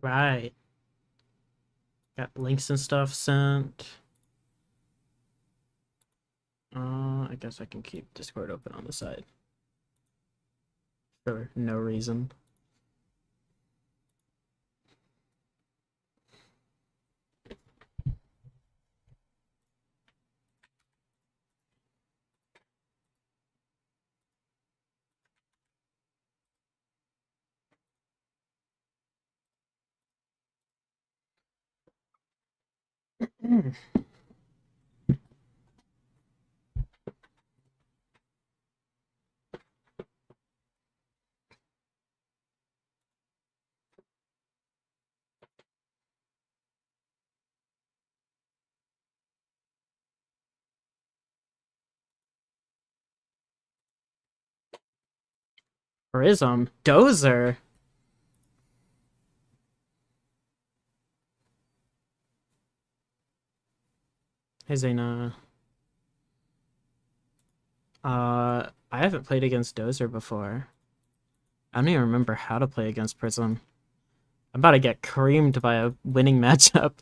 Alright. Got links and stuff sent. I guess I can keep Discord open on the side. For no reason. Prism. Dozer. Hey Zaina. I haven't played against Dozer before. I don't even remember how to play against Prism. I'm about to get creamed by a winning matchup.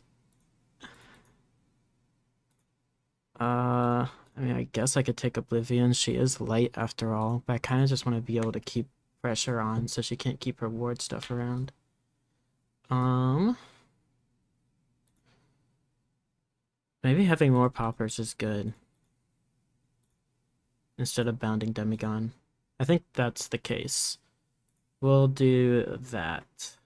I mean, I guess I could take Oblivion. She is light after all, but I kind of just want to be able to keep pressure on so she can't keep her ward stuff around. Maybe having more poppers is good. Instead of bounding Demigon. I think that's the case. We'll do that.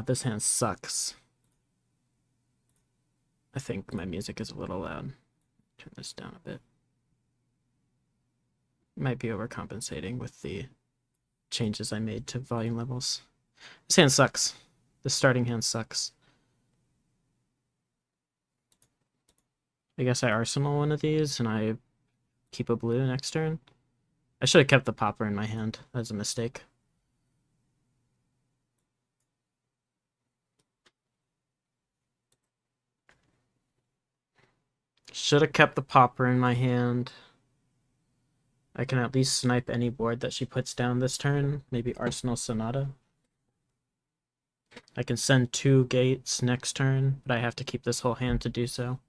This hand sucks. I think my music is a little loud. Turn this down a bit. Might be overcompensating with the changes I made to volume levels. This hand sucks. The starting hand sucks. I guess I arsenal one of these and I keep a blue next turn. I should have kept the popper in my hand. That was a mistake. Should have kept the popper in my hand. I can at least snipe any board that she puts down this turn. Maybe Arsenal Sonata. I can send 2 gates next turn, but I have to keep this whole hand to do so.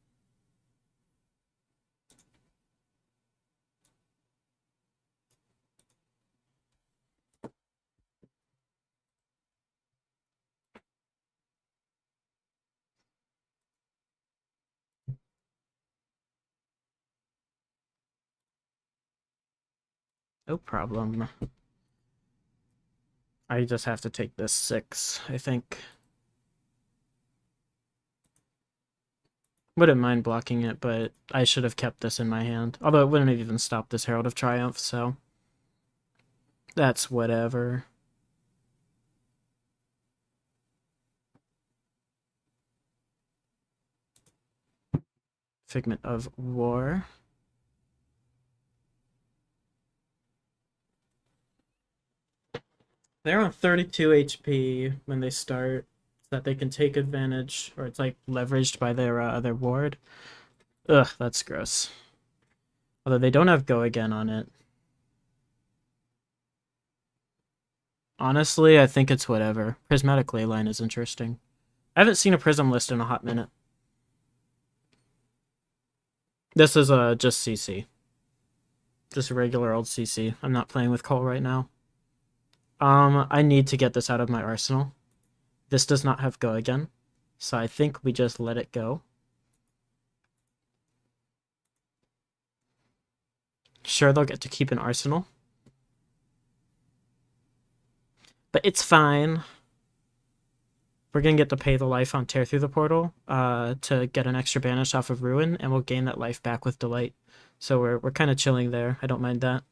No problem. I just have to take this 6, I think. Wouldn't mind blocking it, but I should have kept this in my hand. Although it wouldn't have even stopped this Herald of Triumph, so... that's whatever. Figment of War. They're on 32 HP when they start, so that they can take advantage, or it's like leveraged by their ward. Ugh, that's gross. Although they don't have Go Again on it. Honestly, I think it's whatever. Prismatic Leyline is interesting. I haven't seen a Prism list in a hot minute. This is just CC. Just a regular old CC. I'm not playing with Cole right now. I need to get this out of my arsenal. This does not have Go Again, so I think we just let it go. Sure, they'll get to keep an arsenal. But it's fine. We're gonna get to pay the life on Tear Through the Portal to get an extra banish off of Ruin, and we'll gain that life back with Delight. So we're kind of chilling there. I don't mind that.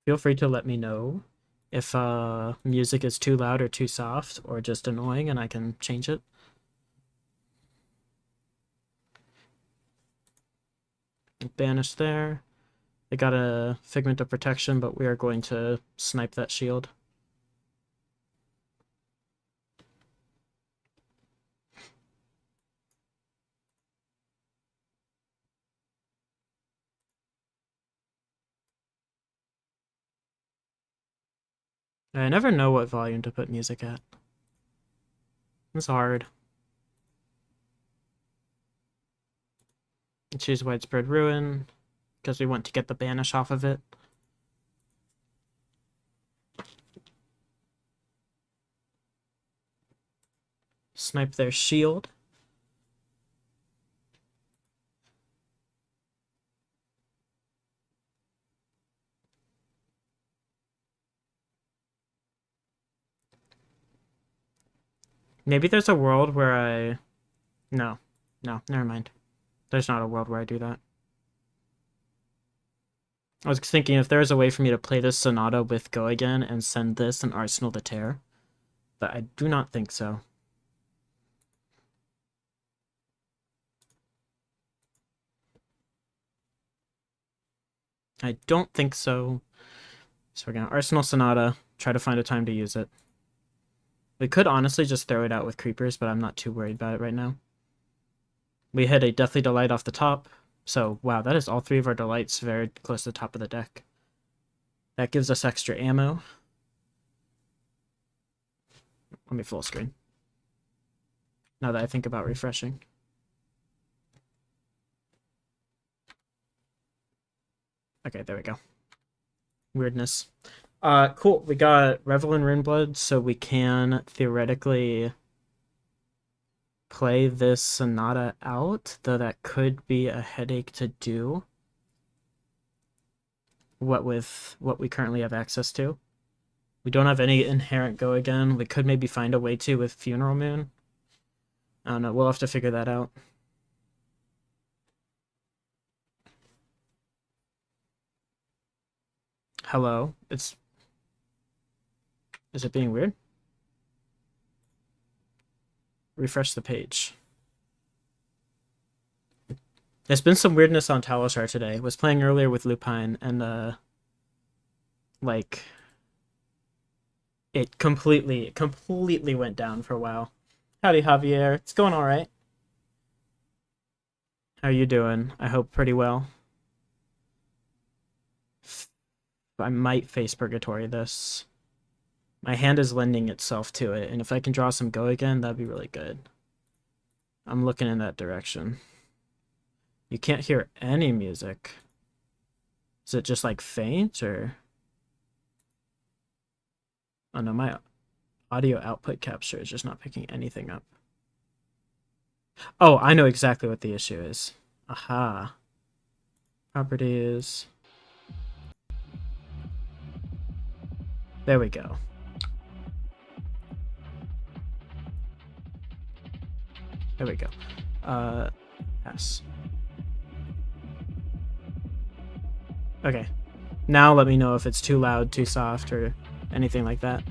Feel free to let me know if music is too loud or too soft or just annoying, and I can change it. Banish there. They got a Figment of Protection, but we are going to snipe that shield. I never know what volume to put music at. It's hard. Choose Widespread Ruin, because we want to get the banish off of it. Snipe their shield. Maybe there's a world where I... No, never mind. There's not a world where I do that. I was thinking if there was a way for me to play this Sonata with Go Again and send this an Arsenal to Tear, but I do not think so. I don't think so. So we're gonna Arsenal Sonata, try to find a time to use it. We could honestly just throw it out with creepers, but I'm not too worried about it right now. We hit a Deathly Delight off the top. So, wow, that is all three of our delights very close to the top of the deck. That gives us extra ammo. Let me full screen. Now that I think about refreshing. Okay, there we go. Weirdness. Cool. We got Revel in Runeblood, so we can theoretically play this Sonata out, though that could be a headache to do. What with what we currently have access to. We don't have any inherent Go Again. We could maybe find a way to with Funeral Moon. I don't know. We'll have to figure that out. Hello. Is it being weird? Refresh the page. There's been some weirdness on Talishar today. Was playing earlier with Lupine and like it completely went down for a while. Howdy Javier. It's going all right. How are you doing? I hope pretty well. I might face Purgatory this. My hand is lending itself to it, and if I can draw some Go Again, that'd be really good. I'm looking in that direction. You can't hear any music. Is it just like faint, or... Oh no, my audio output capture is just not picking anything up. Oh, I know exactly what the issue is. Aha. Properties. There we go. There we go. Pass. Okay. Now let me know if it's too loud, too soft, or anything like that.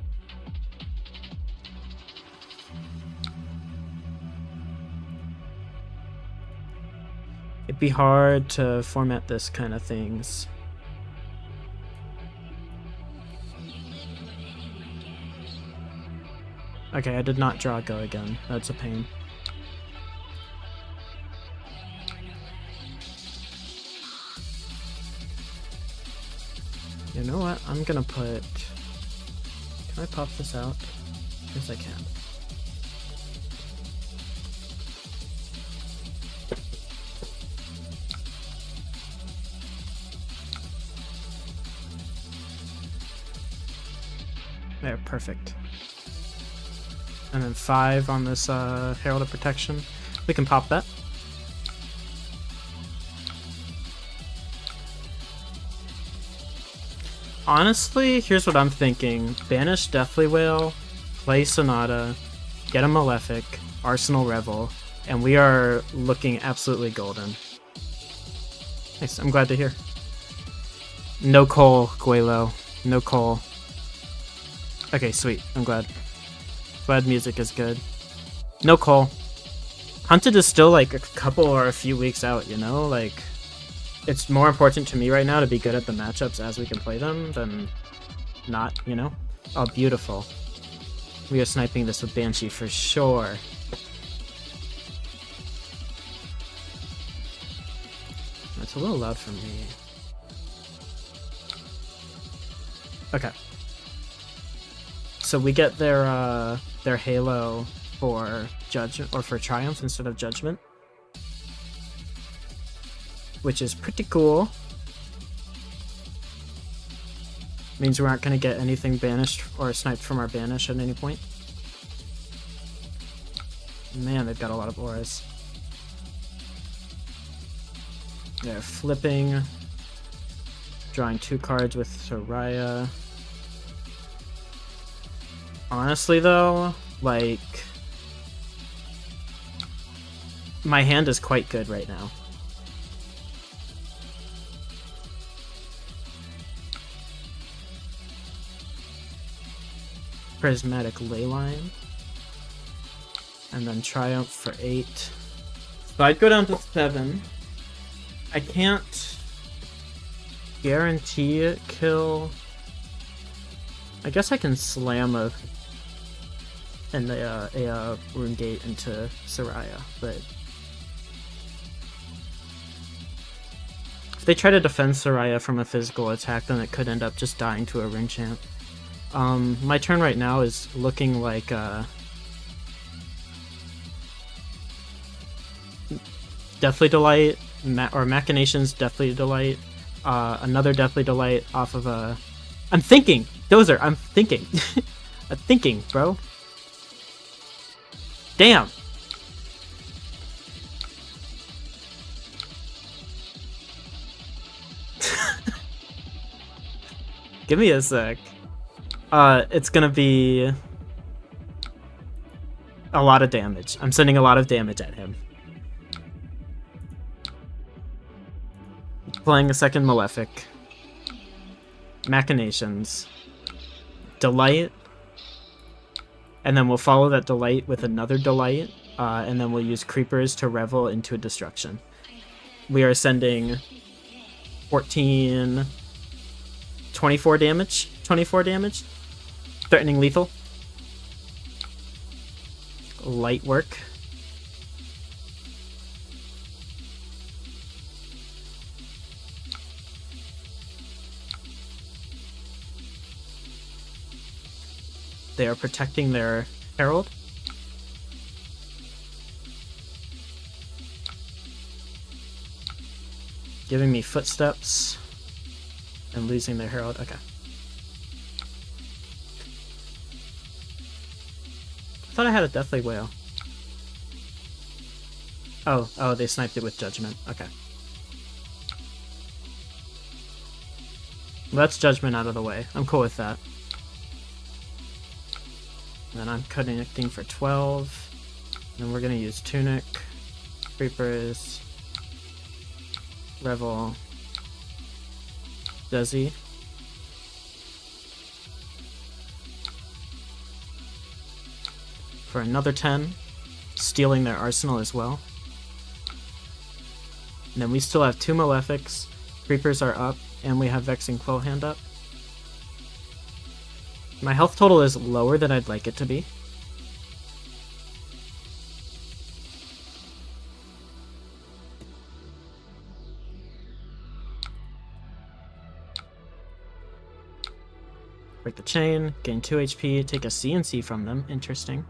It'd be hard to format this kind of things. Okay, I did not draw Go Again. That's a pain. You know what? I'm gonna put... Can I pop this out? Yes, I can. There, perfect. And then 5 on this Herald of Protection. We can pop that. Honestly, here's what I'm thinking. Banish Deathly Wail, play Sonata, get a Malefic, Arsenal Revel, and we are looking absolutely golden. Nice, I'm glad to hear. No Cole, Guelo. No Cole. Okay, sweet. I'm glad. Glad music is good. No Cole. Hunted is still like a couple or a few weeks out, you know? Like... It's more important to me right now to be good at the matchups as we can play them than not, you know? Oh, beautiful. We are sniping this with Banshee for sure. That's a little loud for me. Okay. So we get their Halo for Judgment or for Triumph instead of Judgment, which is pretty cool. Means we aren't going to get anything banished or sniped from our banish at any point. Man, they've got a lot of auras. They're flipping, drawing 2 cards with Soraya. Honestly though, like, my hand is quite good right now. Prismatic Leyline. And then Triumph for 8. So I'd go down to 7. I can't guarantee kill. I guess I can slam a Rune Gate into Soraya, but if they try to defend Soraya from a physical attack, then it could end up just dying to a Rune Champ. My turn right now is looking like Deathly Delight, or Machinations, Deathly Delight, another Deathly Delight off of a... I'm thinking! Dozer, I'm thinking! I'm thinking, bro. Damn! Give me a sec. It's gonna be a lot of damage. I'm sending a lot of damage at him. Playing a second Malefic. Machinations. Delight. And then we'll follow that Delight with another Delight. And then we'll use Creepers to revel into a Destruction. We are sending 14... 24 damage. 24 damage. Threatening lethal. Light work. They are protecting their Herald. Giving me footsteps. And losing their Herald. Okay. I thought I had a Deathly Whale. Oh, they sniped it with Judgment. Okay. Well, that's Judgment out of the way. I'm cool with that. And then I'm connecting for 12. And we're gonna use Tunic, Creepers, Revel, Desi. For another 10, stealing their arsenal as well. And then we still have 2 Malefics, Creepers are up, and we have Vexing Quillhand up. My health total is lower than I'd like it to be. Break the chain, gain 2 HP, take a CNC from them. Interesting.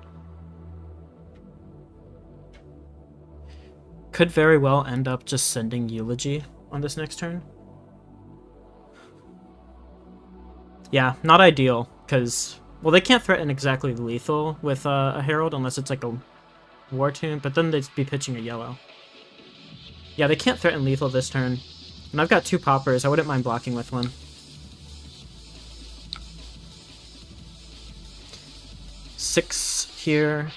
Could very well end up just sending Eulogy on this next turn. Yeah, not ideal, because, well, they can't threaten exactly lethal with a Herald unless it's like a War Tune, but then they'd be pitching a yellow. Yeah, they can't threaten lethal this turn. And I've got 2 poppers, I wouldn't mind blocking with one. Six here.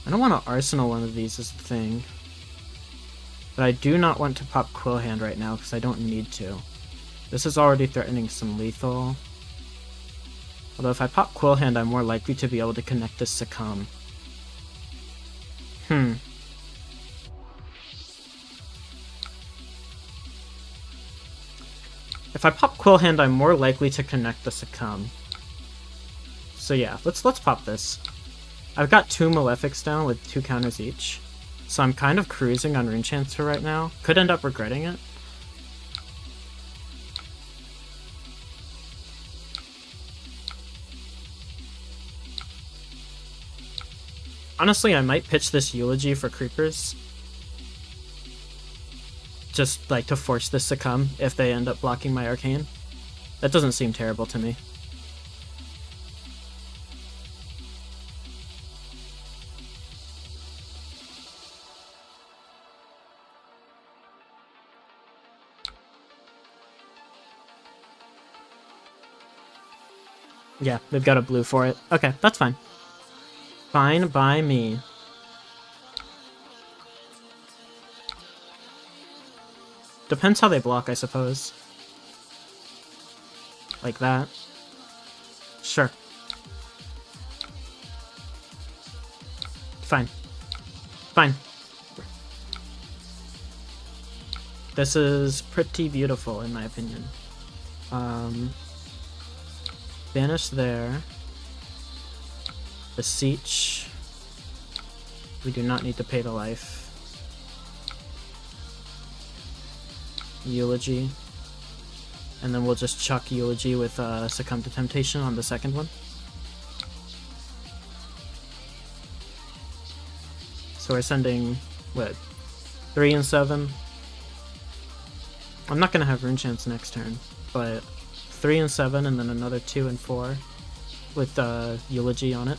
I don't want to arsenal one of these is the thing. But I do not want to pop Quillhand right now because I don't need to. This is already threatening some lethal. Although if I pop Quillhand, I'm more likely to be able to connect this Succumb. If I pop Quillhand, I'm more likely to connect the Succumb. So yeah, let's pop this. I've got 2 Malefics down with 2 counters each. So I'm kind of cruising on Runechancer right now. Could end up regretting it. Honestly, I might pitch this Eulogy for creepers. Just, like, to force this to come if they end up blocking my Arcane. That doesn't seem terrible to me. Yeah, they've got a blue for it. Okay, that's fine. Fine by me. Depends how they block, I suppose. Like that. Sure. Fine. Fine. This is pretty beautiful, in my opinion. Banish there. Beseech. We do not need to pay the life. Eulogy. And then we'll just chuck Eulogy with Succumb to Temptation on the second one. So we're sending, what, 3 and 7? I'm not going to have Rune Chance next turn, but 3 and 7 and then another 2 and 4 with Eulogy on it.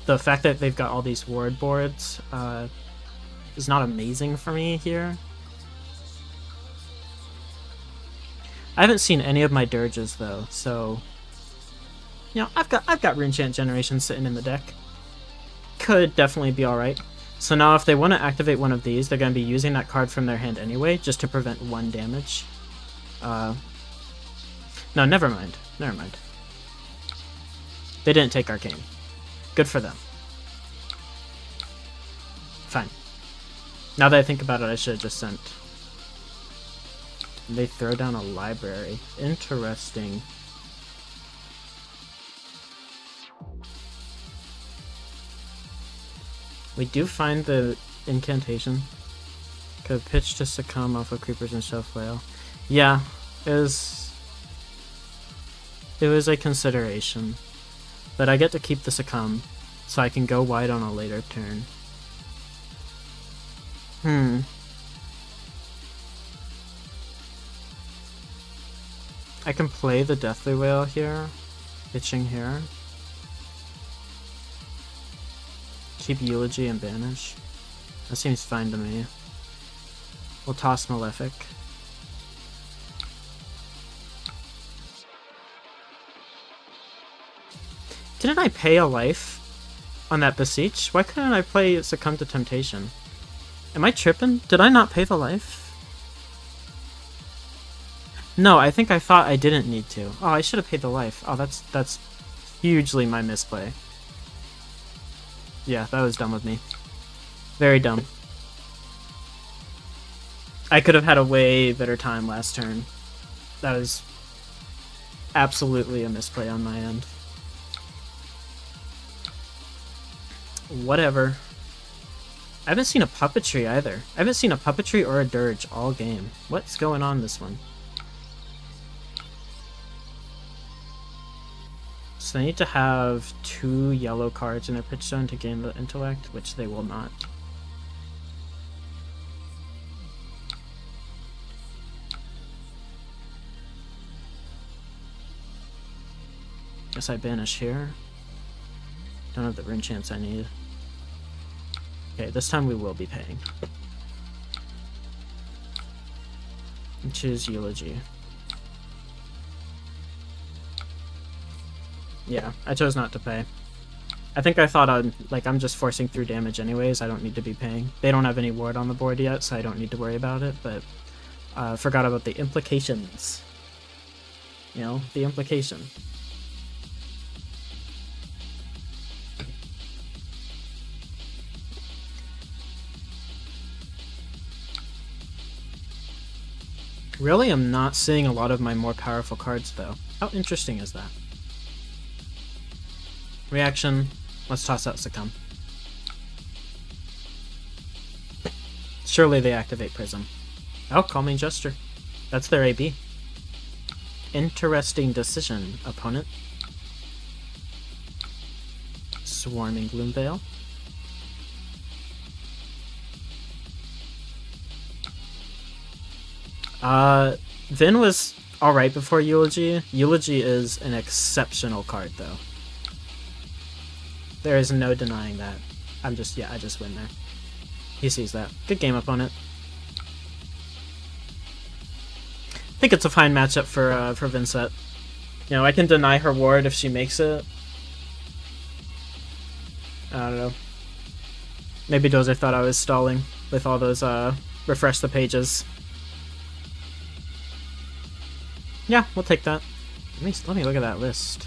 The fact that they've got all these ward boards is not amazing for me here. I haven't seen any of my dirges though, so you know, I've got Runechant Generation sitting in the deck. Could definitely be alright. So now if they want to activate one of these, they're going to be using that card from their hand anyway, just to prevent 1 damage. No, never mind. Never mind. They didn't take Arcane. Good for them. Fine. Now that I think about it, I should have just sent. They throw down a library. Interesting. We do find the incantation. Could pitch to Succumb off of Creepers and Shelf Whale. Yeah, it was a consideration. But I get to keep the Succumb, so I can go wide on a later turn. I can play the Deathly Whale here, pitching here. Keep Eulogy and Banish. That seems fine to me. We'll toss Malefic. Didn't I pay a life on that Beseech? Why couldn't I play Succumb to Temptation? Am I tripping? Did I not pay the life? No, I think I thought I didn't need to. Oh, I should have paid the life. Oh, that's hugely my misplay. Yeah, that was dumb of me. Very dumb. I could have had a way better time last turn. That was absolutely a misplay on my end. Whatever. I haven't seen a Puppetry either. I haven't seen a Puppetry or a Dirge all game. What's going on this one? So they need to have 2 yellow cards in their pitch zone to gain the intellect, which they will not. Guess I banish here. Don't have the Rune Chance I need. Okay, this time we will be paying. And choose Eulogy. Yeah, I chose not to pay. I think I thought I'm just forcing through damage anyways, I don't need to be paying. They don't have any ward on the board yet, so I don't need to worry about it, but forgot about the implications. You know, the implication. Really, I'm not seeing a lot of my more powerful cards, though. How interesting is that? Reaction. Let's toss out Succumb. Surely they activate Prism. Oh, Calming Gesture. That's their AB. Interesting decision, opponent. Swarming Gloomveil. Vin was alright before Eulogy. Eulogy is an exceptional card, though. There is no denying that. I just win there. He sees that. Good game opponent. I think it's a fine matchup for Vynnset. You know, I can deny her ward if she makes it. I don't know. Maybe Dozer thought I was stalling with all those refresh the pages. Yeah, we'll take that. Let me look at that list.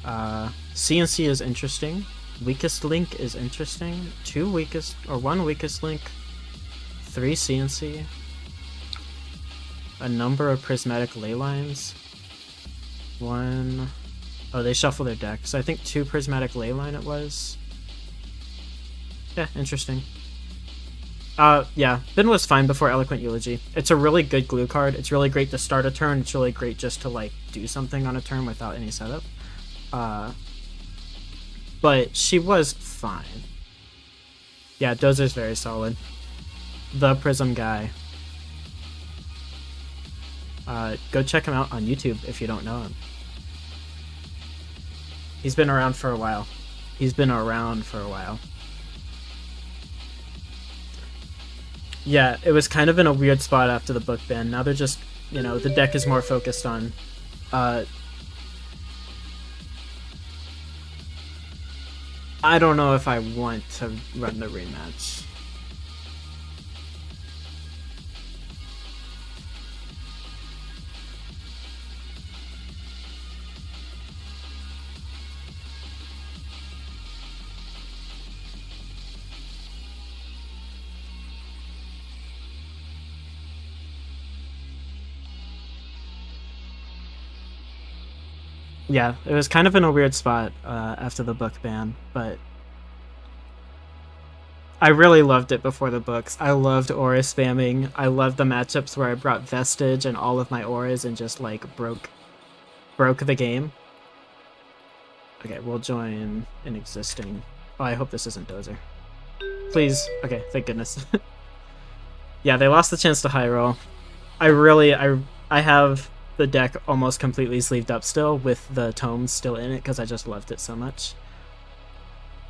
CNC is interesting. Weakest link is interesting. One weakest link. 3 CNC. A number of prismatic ley lines. 1. Oh, they shuffle their deck. So I think 2 prismatic ley line it was. Yeah, interesting. Yeah, Vin was fine before Eloquent Eulogy. It's a really good glue card. It's really great to start a turn. It's really great just to, like, do something on a turn without any setup. But she was fine. Yeah, Dozer's very solid. The Prism guy. Go check him out on YouTube if you don't know him. He's been around for a while. Yeah, it was kind of in a weird spot after the book ban. Now they're just, you know, the deck is more focused on I don't know if I want to run the rematch. Yeah, it was kind of in a weird spot after the book ban, but I really loved it before the books. I loved aura spamming. I loved the matchups where I brought Vestige and all of my auras and just like broke the game. Okay, we'll join an existing. Oh, I hope this isn't Dozer. Please. Okay, thank goodness. Yeah, they lost the chance to high roll. I have the deck almost completely sleeved up still with the tomes still in it because I just loved it so much.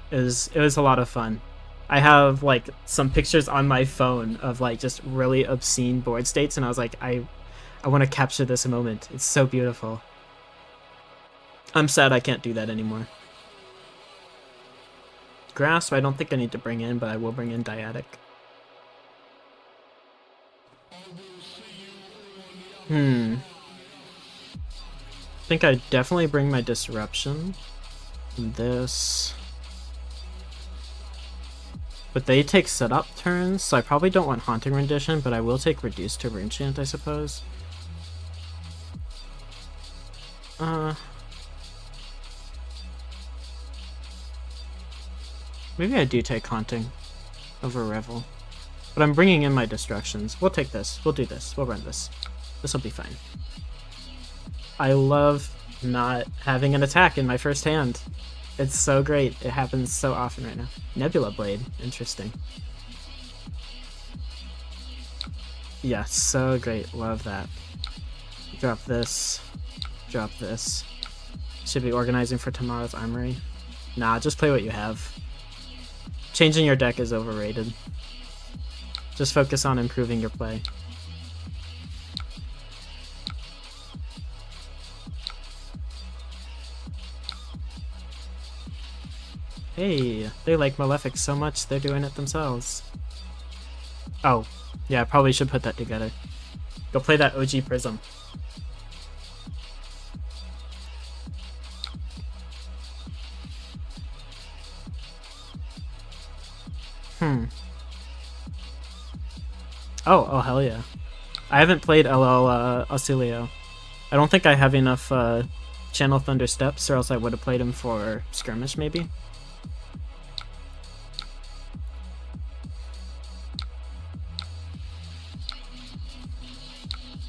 It was a lot of fun. I have like some pictures on my phone of like just really obscene board states, and I was like, I want to capture this moment. It's so beautiful. I'm sad I can't do that anymore. Grasp, I don't think I need to bring in, but I will bring in Dyadic. I think I definitely bring my Disruption. This. But they take setup turns, so I probably don't want Haunting Rendition, but I will take Reduce to Runechant, I suppose. Maybe I do take Haunting over Revel. But I'm bringing in my Destructions. We'll take this. We'll do this. We'll run this. This will be fine. I love not having an attack in my first hand. It's so great. It happens so often right now. Nebula Blade. Interesting. Yeah, so great. Love that. Drop this. Drop this. Should be organizing for tomorrow's Armory. Nah, just play what you have. Changing your deck is overrated. Just focus on improving your play. Hey, they like Malefic so much they're doing it themselves. Oh, yeah, I probably should put that together. Go play that OG Prism. Oh, hell yeah. I haven't played LL Auxilio. I don't think I have enough Channel Thunder Steps, or else I would have played him for Skirmish, maybe.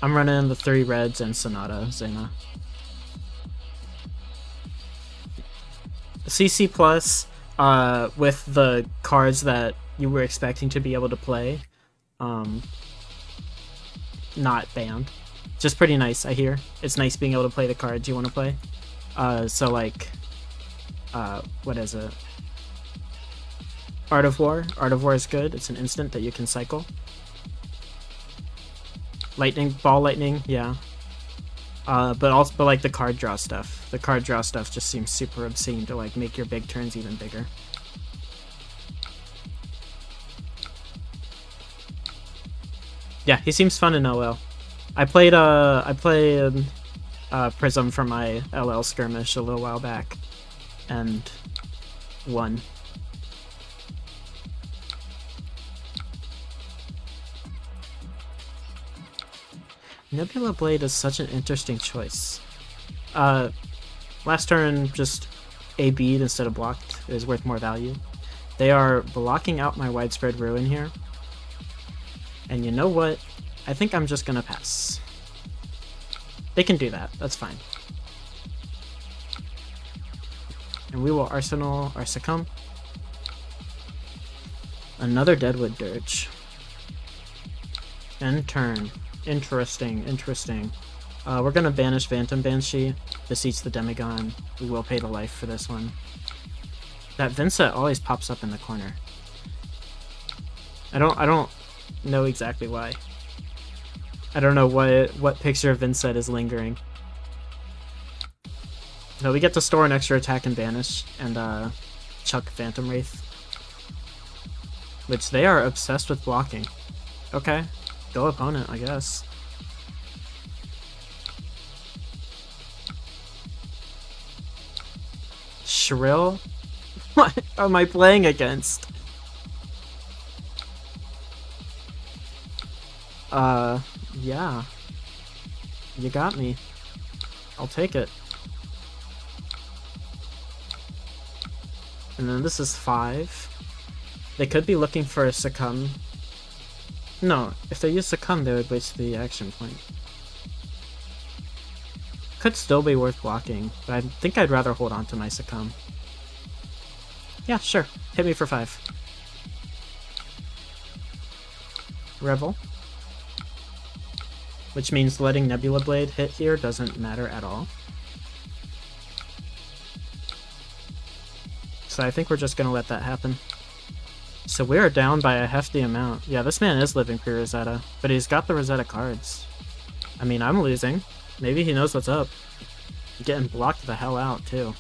I'm running the 3 reds and Sonata, Zena. CC plus with the cards that you were expecting to be able to play. Not banned. Just pretty nice, I hear. It's nice being able to play the cards you want to play. So like, what is it? Art of War. Art of War is good. It's an instant that you can cycle. Lightning, ball lightning, yeah. But like the card draw stuff. The card draw stuff just seems super obscene to like make your big turns even bigger. Yeah, he seems fun in LL. I played Prism for my LL skirmish a little while back, and won. Nebula Blade is such an interesting choice. Last turn, just AB'd instead of blocked is worth more value. They are blocking out my Widespread Ruin here. And you know what? I think I'm just gonna pass. They can do that, that's fine. And we will Arsenal our Succumb. Another Deadwood Dirge. End turn. Interesting, interesting. We're gonna banish Phantom Banshee, beseech the Demigon. We will pay the life for this one. That Vynnset always pops up in the corner. I don't know exactly why. I don't know what picture of Vynnset is lingering. So we get to store an extra attack and banish, and chuck Phantom Wraith. Which they are obsessed with blocking. Okay. Go opponent, I guess. Shrill? What am I playing against? Yeah. You got me. I'll take it. And then this is 5. They could be looking for a Succumb. No, if they use Succumb, they would waste the action point. Could still be worth blocking, but I think I'd rather hold on to my Succumb. Yeah, sure. Hit me for 5. Revel. Which means letting Nebula Blade hit here doesn't matter at all. So I think we're just gonna let that happen. So we're down by a hefty amount. Yeah, this man is living pre-Rosetta, but he's got the Rosetta cards. I mean, I'm losing. Maybe he knows what's up. I'm getting blocked the hell out, too.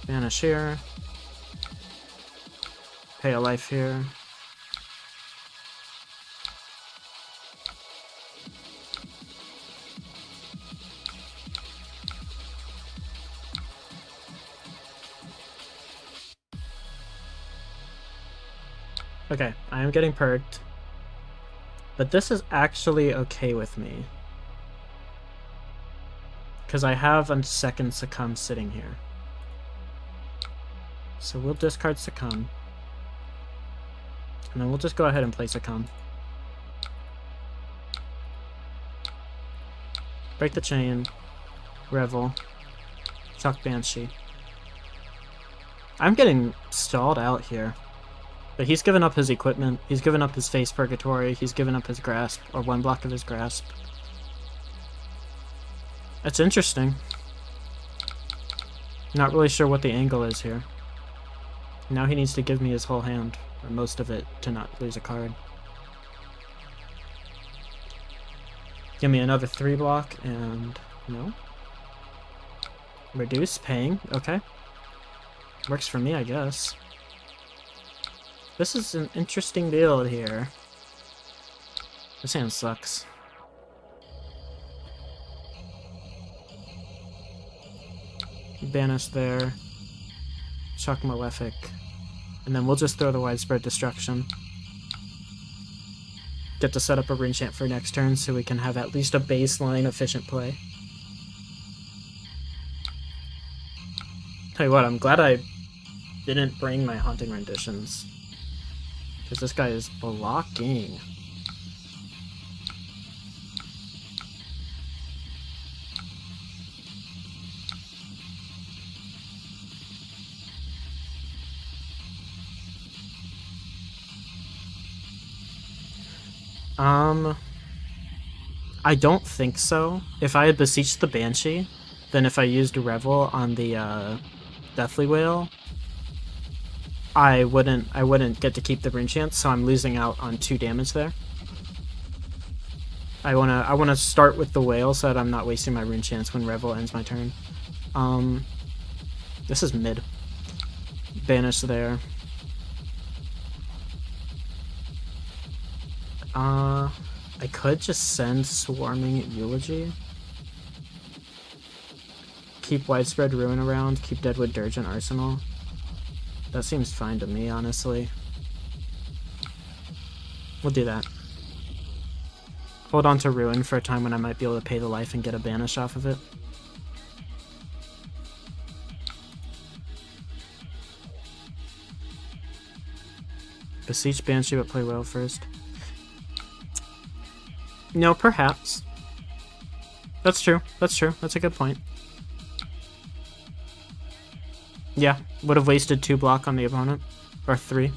Banish here. Pay a life here. Okay, I am getting perked. But this is actually okay with me. Because I have a second Succumb sitting here. So we'll discard Succumb. And then we'll just go ahead and play Succumb. Break the chain. Revel. Chuck Banshee. I'm getting stalled out here. But he's given up his equipment, he's given up his Face Purgatory, he's given up his Grasp, or one block of his Grasp. That's interesting. Not really sure what the angle is here. Now he needs to give me his whole hand, or most of it, to not lose a card. Give me another 3 block, and no. Reduce, paying, okay. Works for me, I guess. This is an interesting build here. This hand sucks. Banish there. Chuck Malefic. And then we'll just throw the Widespread Destruction. Get to set up a Rune Chant for next turn so we can have at least a baseline efficient play. Tell you what, I'm glad I didn't bring my Haunting Renditions. Because this guy is blocking. I don't think so. If I had beseeched the Banshee, then if I used Revel on the Deathly Whale, I wouldn't get to keep the rune chance, so I'm losing out on 2 damage there. I wanna start with the whale so that I'm not wasting my rune chance when Revel ends my turn. This is mid. Banish there. I could just send Swarming Eulogy. Keep Widespread Ruin around, keep Deadwood Dirge in Arsenal. That seems fine to me, honestly. We'll do that. Hold on to Ruin for a time when I might be able to pay the life and get a banish off of it. Beseech Banshee, but play well first. No, perhaps. That's true. That's true. That's a good point. Yeah, would have wasted 2 block on the opponent. Or 3.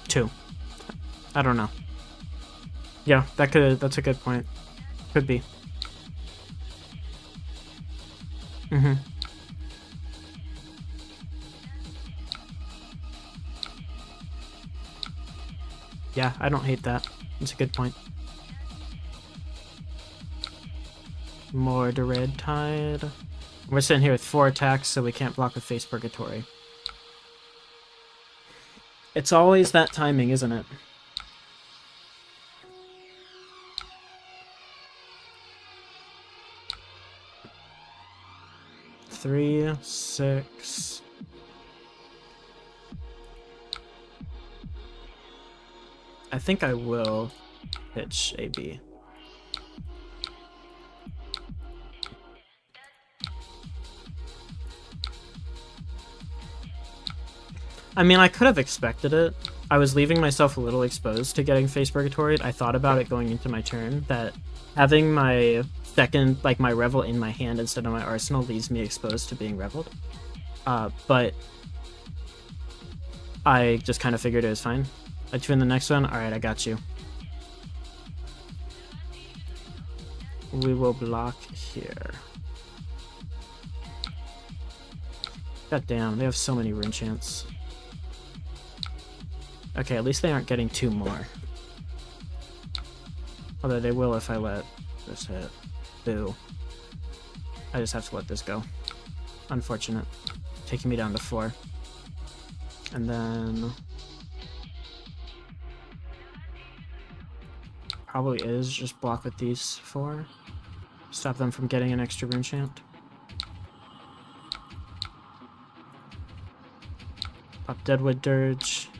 2. I don't know. Yeah, that's a good point. Could be. Yeah, I don't hate that. It's a good point. More to Red Tide. We're sitting here with 4 attacks, so we can't block with Face Purgatory. It's always that timing, isn't it? Three, 6. I think I will pitch AB. I mean, I could have expected it. I was leaving myself a little exposed to getting Face Purgatoried. I thought about it going into my turn, that having my second, like my Revel in my hand instead of my Arsenal leaves me exposed to being Reveled. But I just kind of figured it was fine. Let you in the next one? Alright, I got you. We will block here. God damn, they have so many rune chants. Okay, at least they aren't getting 2 more. Although they will if I let this hit. Boo. I just have to let this go. Unfortunate. Taking me down to 4. And then... probably is just block with these 4. Stop them from getting an extra rune chant. Pop Deadwood Dirge.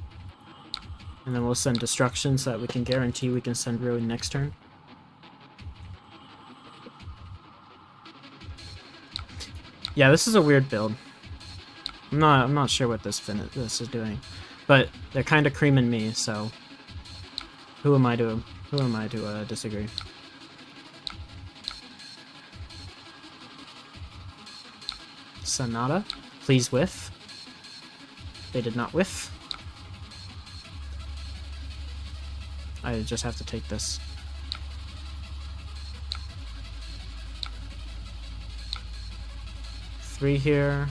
And then we'll send Destruction so that we can guarantee we can send Ruin next turn. Yeah, this is a weird build. I'm not sure what this is doing. But they're kind of creaming me, so who am I to disagree? Sonata, please whiff. They did not whiff. I just have to take this. Three here.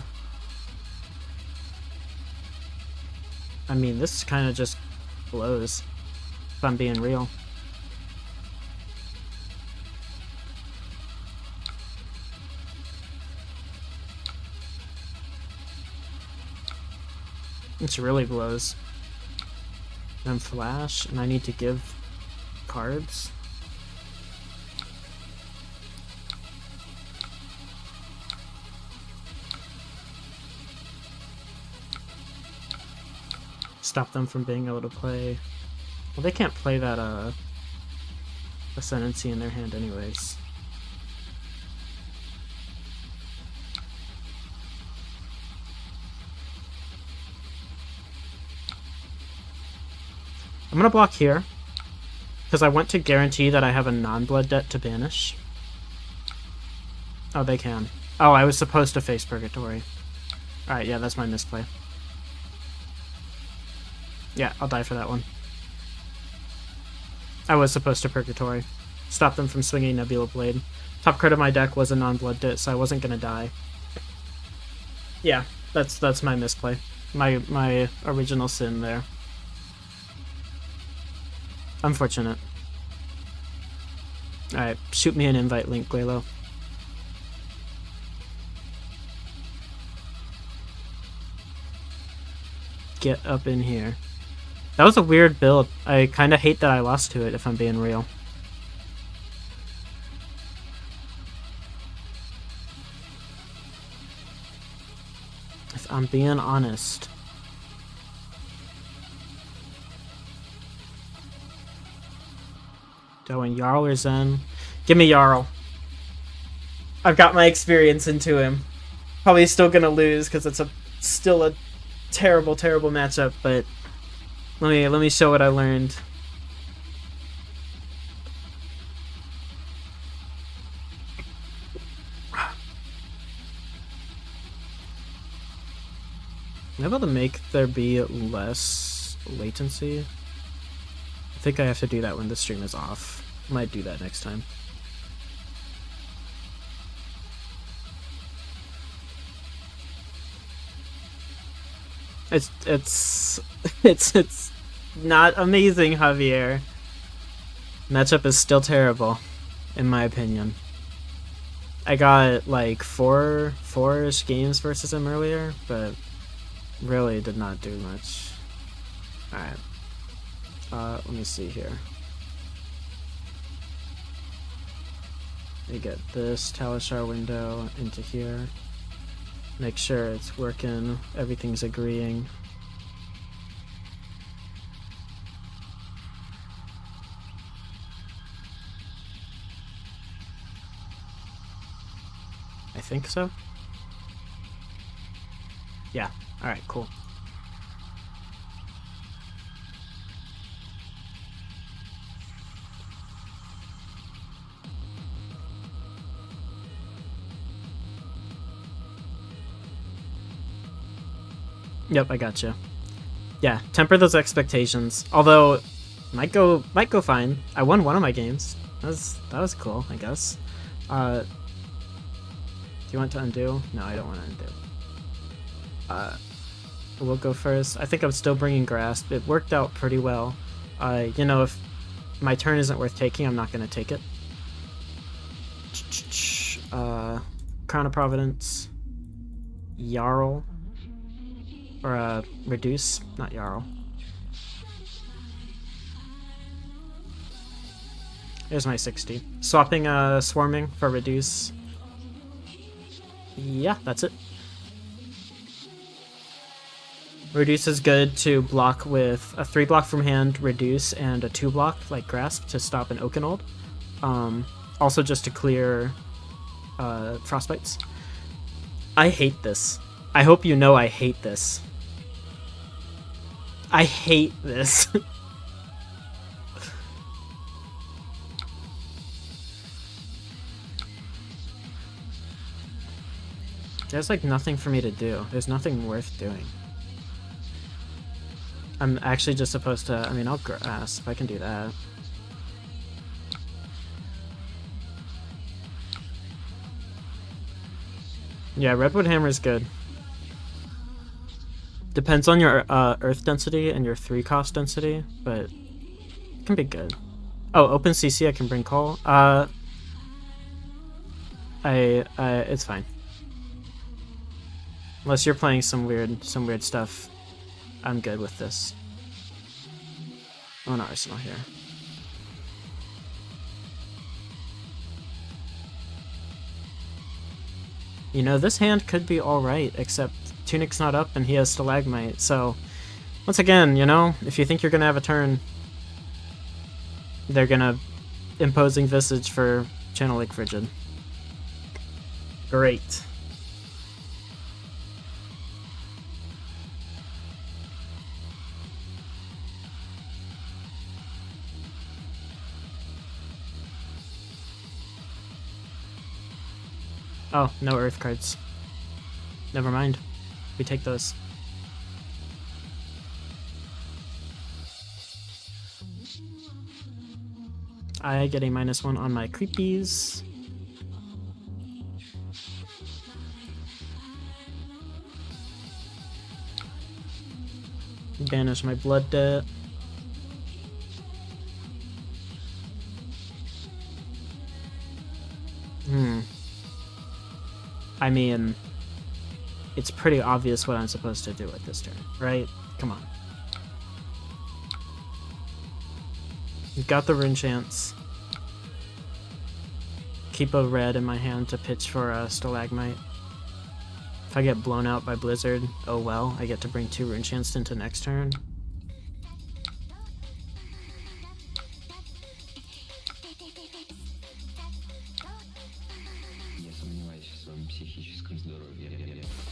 I mean, this kind of just blows, if I'm being real. It really blows. Then flash, and I need to give cards. Stop them from being able to play. Well, they can't play that Ascendancy in their hand anyways. I'm gonna block here, because I want to guarantee that I have a non-blood debt to banish. Oh, they can. Oh, I was supposed to face Purgatory. Alright, yeah, that's my misplay. Yeah, I'll die for that one. I was supposed to Purgatory. Stop them from swinging Nebula Blade. Top card of my deck was a non-blood dit, so I wasn't gonna die. Yeah, that's my misplay. My original sin there. Unfortunate. Alright, shoot me an invite link, Guelo. Get up in here. That was a weird build. I kind of hate that I lost to it, if I'm being real. If I'm being honest. Going Jarl or Zen? Give me Jarl. I've got my experience into him. Probably still gonna lose because it's still a terrible, terrible matchup, but let me show what I learned. I'm able to make there be less latency. I think I have to do that when the stream is off. Might do that next time. It's not amazing, Javier. Matchup is still terrible, in my opinion. I got like four-ish games versus him earlier, but really did not do much. Alright. Let me see here. We get this Talishar window into here. Make sure it's working, everything's agreeing. I think so. Yeah, alright, cool. Yep, I gotcha. Yeah, temper those expectations. Although, might go fine. I won one of my games. That was cool, I guess. Do you want to undo? No, I don't want to undo. We'll go first. I think I'm still bringing Grasp. It worked out pretty well. You know, if my turn isn't worth taking, I'm not going to take it. Crown of Providence. Jarl. Or, Reduce. Not Jarl. Here's my 60. Swapping, Swarming for Reduce. Yeah, that's it. Reduce is good to block with a 3-block from hand, Reduce, and a 2-block, like Grasp, to stop an Oakenold. Also just to clear Frostbites. I hate this. I hope you know I hate this. I hate this. There's like nothing for me to do. There's nothing worth doing. I'm actually just supposed to... I mean, I'll Grasp. I can do that. Yeah, Redwood Hammer is good. Depends on your Earth density and your 3-cost density, but it can be good. Oh, open CC, I can bring Call. It's fine. Unless you're playing some weird stuff, I'm good with this. Oh, no, Arsenal here. You know, this hand could be alright, except Tunic's not up and he has Stalagmite, so... Once again, you know, if you think you're gonna have a turn, they're gonna Imposing Visage for Channel Lake Frigid. Great. Oh, no Earth cards. Never mind. We take those. I get a -1 on my creepies. Banish my blood debt. I mean, it's pretty obvious what I'm supposed to do at this turn, right? Come on. We've got the rune chance. Keep a red in my hand to pitch for a stalagmite. If I get blown out by Blizzard, oh well, I get to bring 2 rune chance into next turn.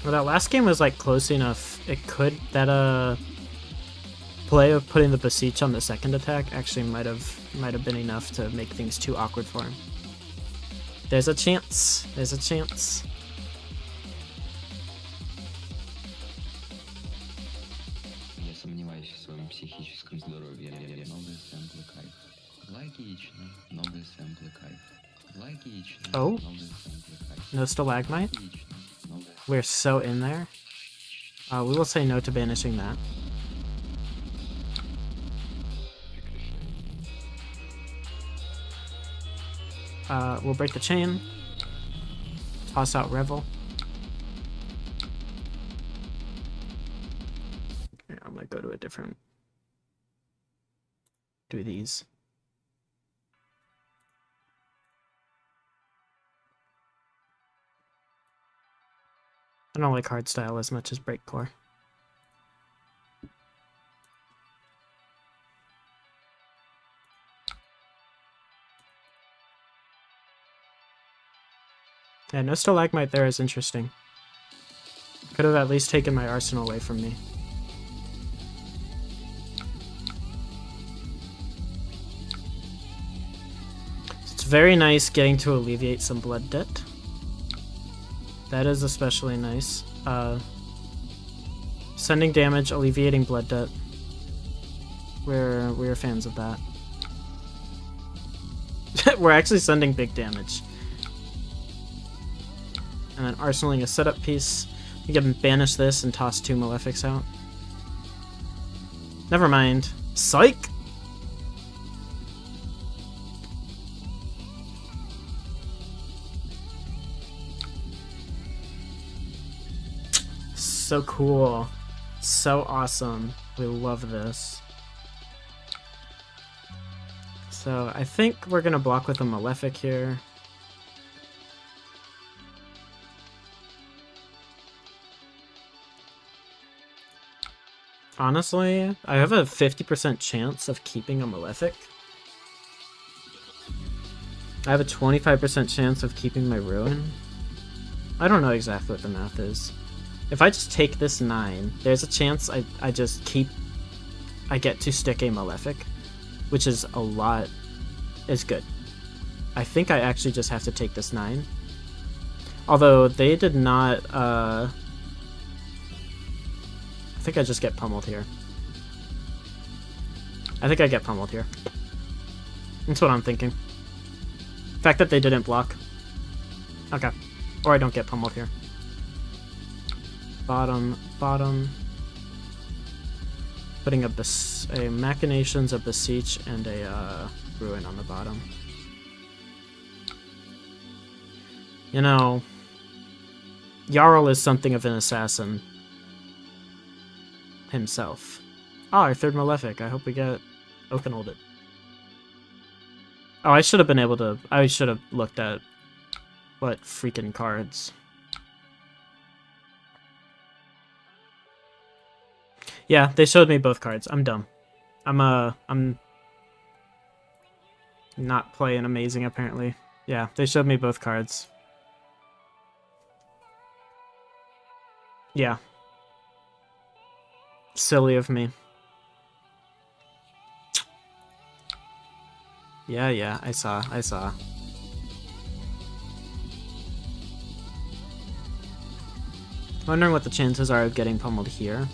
Well, that last game was like close enough. It could, that play of putting the beseech on the second attack actually might have been enough to make things too awkward for him. There's a chance. There's a chance. Oh? No stalagmite? We're so in there. We will say no to banishing that. We'll break the chain. Toss out Revel. Yeah, I'm gonna go to a different... do these. I don't like hardstyle as much as breakcore. Yeah, no stalagmite there is interesting. Could have at least taken my arsenal away from me. It's very nice getting to alleviate some blood debt. That is especially nice. Sending damage, alleviating blood debt. We're fans of that. We're actually sending big damage. And then arsenaling a setup piece. We can banish this and toss 2 Malefics out. Never mind. Psych! So cool. So awesome. We love this. So I think we're gonna block with a Malefic here. Honestly, I have a 50% chance of keeping a Malefic. I have a 25% chance of keeping my Ruin. I don't know exactly what the math is. If I just take this 9, there's a chance I just keep... I get to stick a Malefic, which is a lot... is good. I think I actually just have to take this 9. Although, they did not, I think I just get pummeled here. I think I get pummeled here. That's what I'm thinking. The fact that they didn't block. Okay. Or I don't get pummeled here. Bottom. Putting a Machinations, a Beseech, and a Ruin on the bottom. You know, Jarl is something of an assassin himself. Ah, our 3rd Malefic. I hope we get Oakenholded. Oh, I should have been able to... I should have looked at what freaking cards. Yeah, they showed me both cards. I'm dumb. I'm not playing amazing, apparently. Yeah, they showed me both cards. Yeah. Silly of me. Yeah, I saw. Wondering what the chances are of getting pummeled here.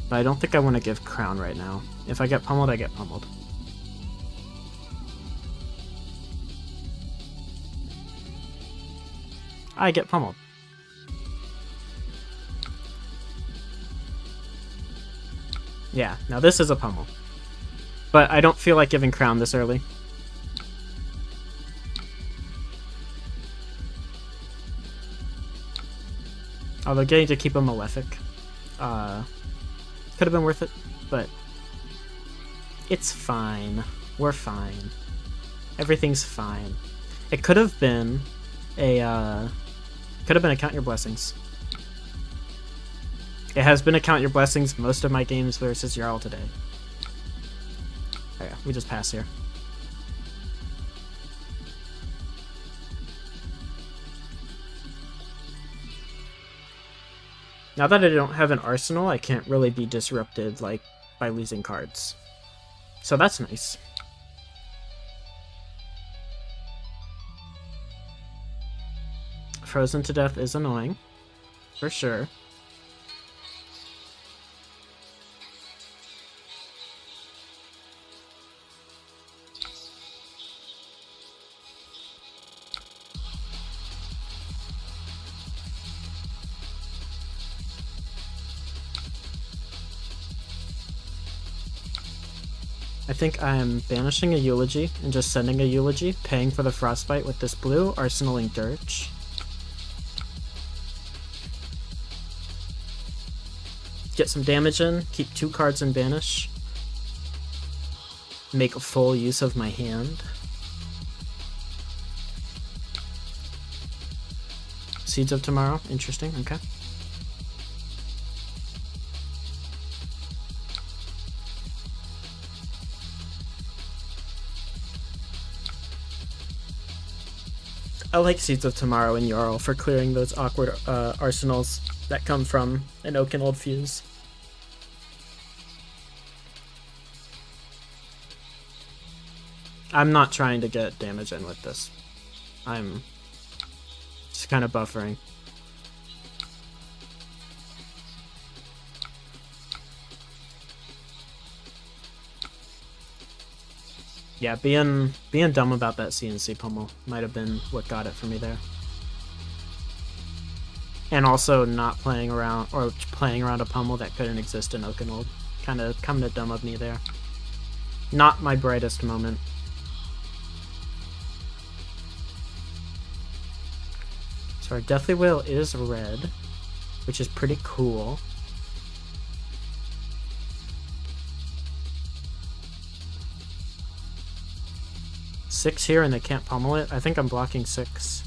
But I don't think I want to give Crown right now. If I get pummeled, I get pummeled. I get pummeled. Yeah, now this is a pummel. But I don't feel like giving Crown this early. Although getting to keep a Malefic could have been worth it, but it's fine. We're fine. Everything's fine. It could have been a Count Your Blessings. It has been a Count Your Blessings most of my games versus Jarl today. Oh yeah, we just pass here. Now that I don't have an arsenal, I can't really be disrupted like by losing cards. So that's nice. Frozen to death is annoying, for sure. I think I am banishing a Eulogy and just sending a Eulogy, paying for the Frostbite with this blue, arsenaling Dirge. Get some damage in, keep 2 cards in banish. Make a full use of my hand. Seeds of Tomorrow, interesting, okay. I like Seeds of Tomorrow and Jarl for clearing those awkward arsenals that come from an Oakenhold fuse. I'm not trying to get damage in with this. I'm just kind of buffering. Yeah, being dumb about that CNC pummel might have been what got it for me there. And also not playing around, or playing around a pummel that couldn't exist in Oakenhold. Kind of dumb of me there. Not my brightest moment. So our Deathly Wail is red, which is pretty cool. Six here and they can't pummel it. I think I'm blocking 6.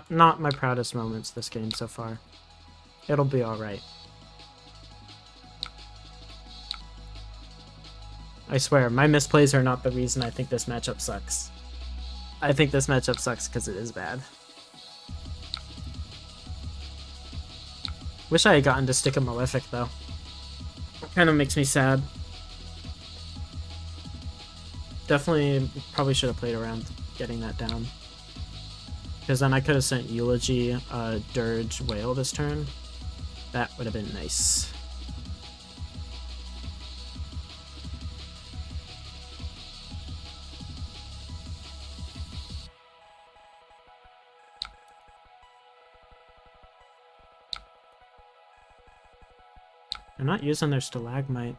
Not my proudest moments this game so far. It'll be alright. I swear, my misplays are not the reason I think this matchup sucks. I think this matchup sucks because it is bad. Wish I had gotten to stick a Malefic, though. Kind of makes me sad. Definitely, probably should have played around getting that down. Because then I could have sent Eulogy, Dirge, Whale this turn. That would have been nice. They're not using their Stalagmite.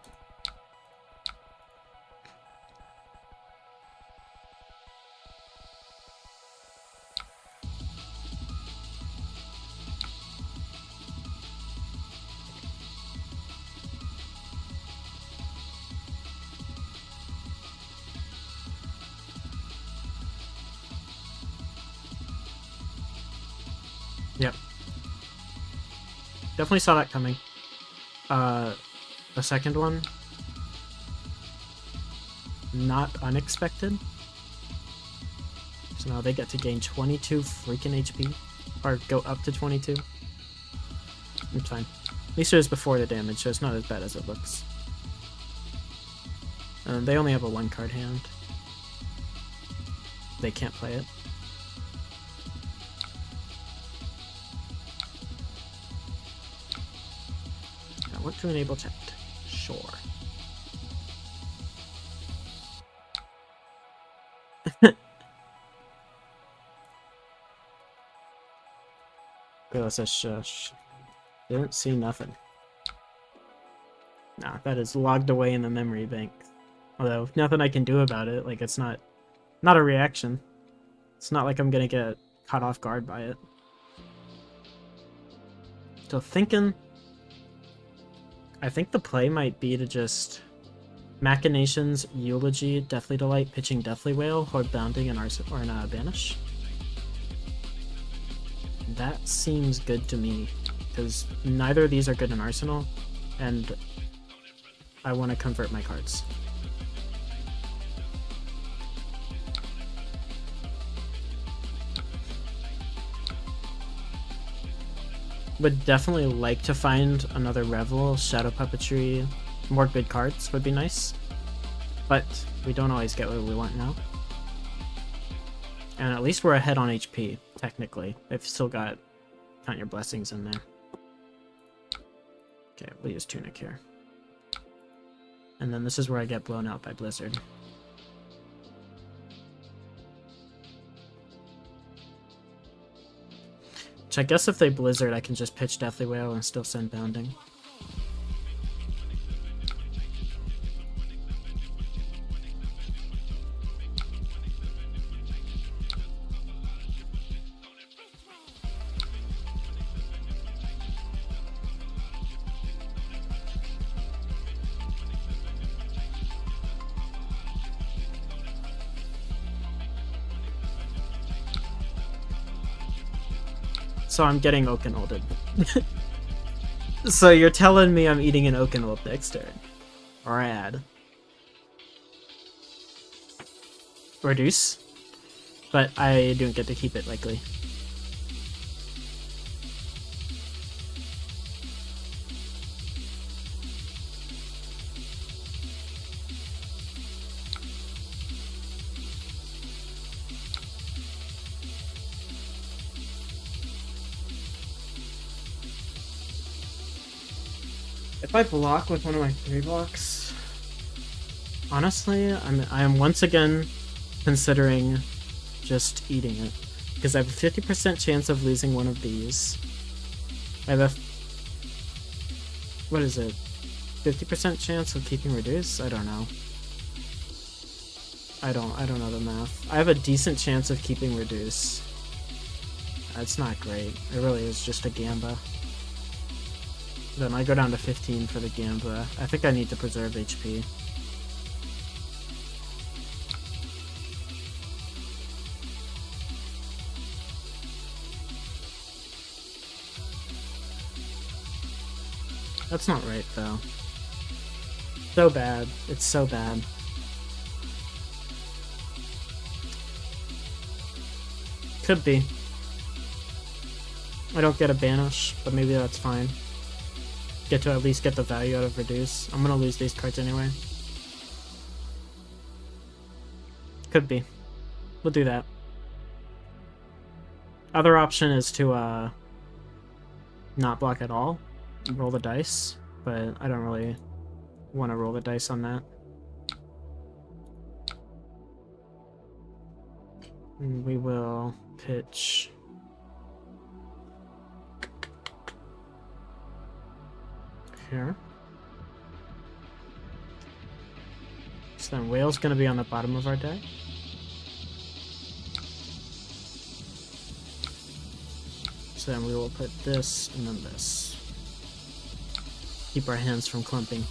Yep. Definitely saw that coming. The second one, not unexpected. So now they get to gain 22 freaking HP. Or go up to 22. It's fine. At least it was before the damage, so it's not as bad as it looks. They only have a 1-card hand. They can't play it. I want to enable chat. Sure. That's a shush. Didn't see nothing. Nah, that is logged away in the memory bank. Although, nothing I can do about it. Like, it's not a reaction. It's not like I'm gonna get caught off guard by it. So thinking... I think the play might be to just... Machinations, Eulogy, Deathly Delight, pitching Deathly Wail, Horde Bounding, and Banish. That seems good to me, because neither of these are good in Arsenal, and I want to convert my cards. Would definitely like to find another Revel, Shadow Puppetry, more good cards would be nice, but we don't always get what we want now. And at least we're ahead on HP, technically. They've still got Count Your Blessings in there. Okay, we'll use Tunic here. And then this is where I get blown out by Blizzard. Which I guess if they Blizzard, I can just pitch Deathly Wail and still send Bounding. So I'm getting Oakenolded. So you're telling me I'm eating an Oakenold next turn. Rad. Reduce. But I don't get to keep it likely. If I block with one of my 3 blocks, honestly, I am once again considering just eating it, because I have a 50% chance of losing one of these. I have a what is it? 50% chance of keeping Reduce? I don't know. I don't know the math. I have a decent chance of keeping Reduce. It's not great. It really is just a Gamba. Then I go down to 15 for the Gamba. I think I need to preserve HP. That's not right, though. So bad. It's so bad. Could be. I don't get a Banish, but maybe that's fine. Get to at least get the value out of Reduce. I'm gonna lose these cards anyway. Could be. We'll do that. Other option is to not block at all. Roll the dice, but I don't really want to roll the dice on that. And we will pitch here. So then Whale's going to be on the bottom of our deck. So then we will put this and then this. Keep our hands from clumping.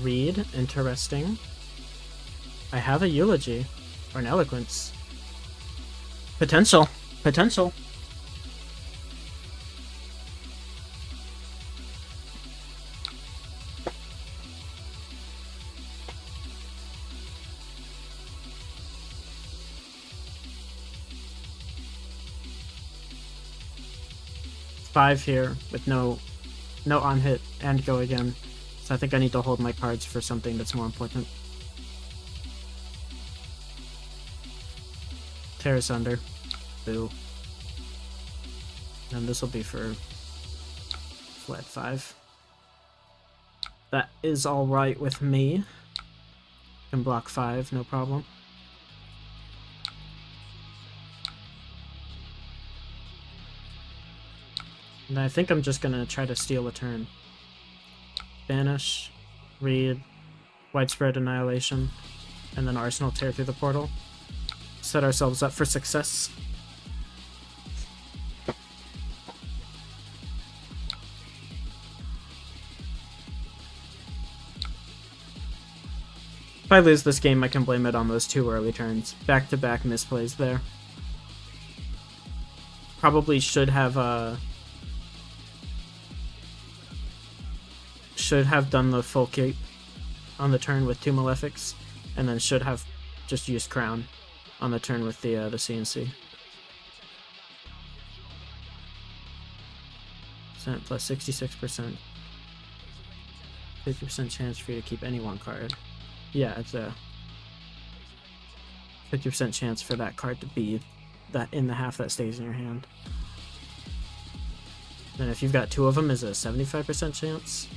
Read, interesting. I have a eulogy. Or an eloquence. Potential. Potential. Five here with no on hit and go again. So I think I need to hold my cards for something that's more important. Tear asunder. Boo. And this will be for flat 5. That is alright with me. Can block 5, no problem. And I think I'm just gonna try to steal a turn. Banish, read, widespread annihilation, and then Arsenal tear through the portal. Set ourselves up for success. If I lose this game, I can blame it on those 2 early turns. Back-to-back misplays there. Probably should have done the full cape on the turn with 2 Malefics, and then should have just used Crown on the turn with the CNC. Plus 66%. 50% chance for you to keep any 1 card. Yeah, it's a 50% chance for that card to be that in the half that stays in your hand. Then if you've got 2 of them, is it a 75% chance?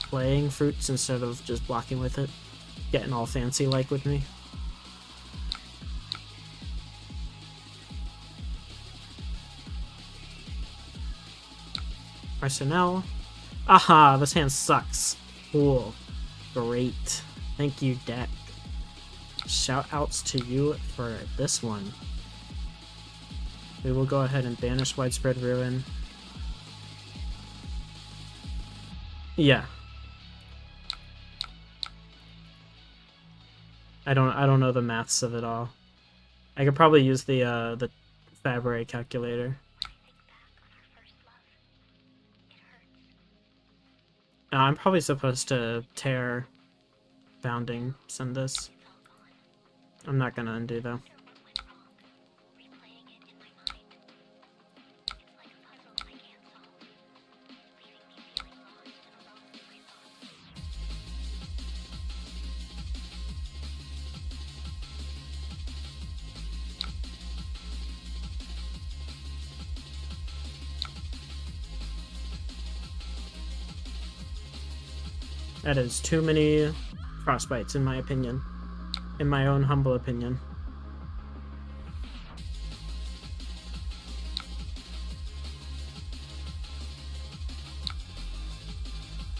Playing fruits instead of just blocking with it. Getting all fancy like with me. Arsenal. Aha, this hand sucks. Cool. Great. Thank you, deck. Shout outs to you for this one. We will go ahead and banish Widespread Ruin. Yeah. I don't know the maths of it all. I could probably use the Viserai calculator. I'm probably supposed to tear bounding send this. I'm not gonna undo though. That is too many frostbites, in my opinion. In my own humble opinion.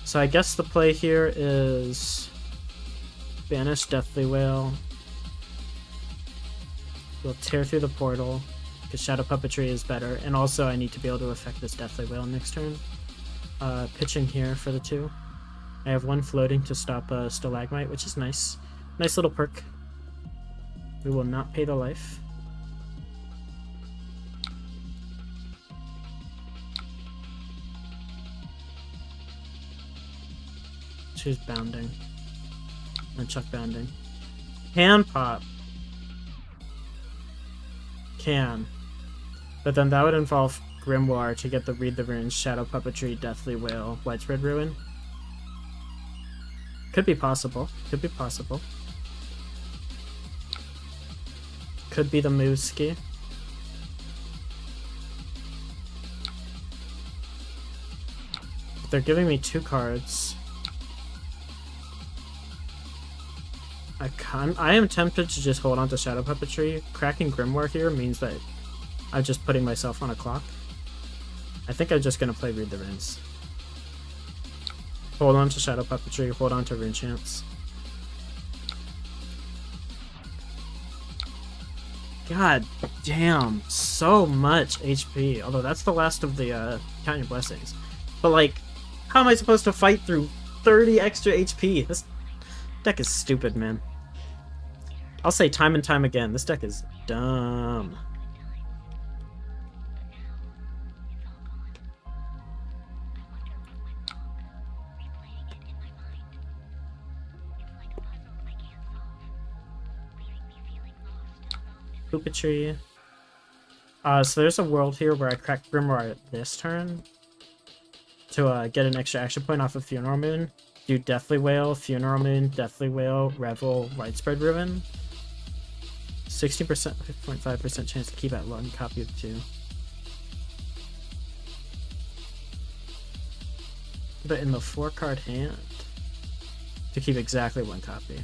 So I guess the play here is banish Deathly Wail. We'll tear through the portal, because Shadow Puppetry is better, and also I need to be able to affect this Deathly Wail next turn. Pitching here for the 2. I have 1 floating to stop a Stalagmite, which is nice. Nice little perk. We will not pay the life. Choose Bounding. And chuck Bounding. Can pop. Can. But then that would involve Grimoire to get the Read the Runes, Shadow Puppetry, Deathly Wail, Widespread Ruin. Could be possible. Could be possible. Could be the Mooski. They're giving me 2 cards. I am tempted to just hold on to Shadow Puppetry. Cracking Grimoire here means that I'm just putting myself on a clock. I think I'm just going to play Read the Runes. Hold on to Shadow Puppetry, hold on to Rune Chance. God damn, so much HP. Although that's the last of the Count Your Blessings. But like, how am I supposed to fight through 30 extra HP? This deck is stupid, man. I'll say time and time again, this deck is dumb. Koopa Tree. So there's a world here where I crack Grimoire this turn to get an extra action point off of Funeral Moon. Do Deathly Wail, Funeral Moon, Deathly Wail, Revel, Widespread Ruin. 60%, 0.5% chance to keep at one copy of 2. But in the 4-card hand, to keep exactly 1 copy.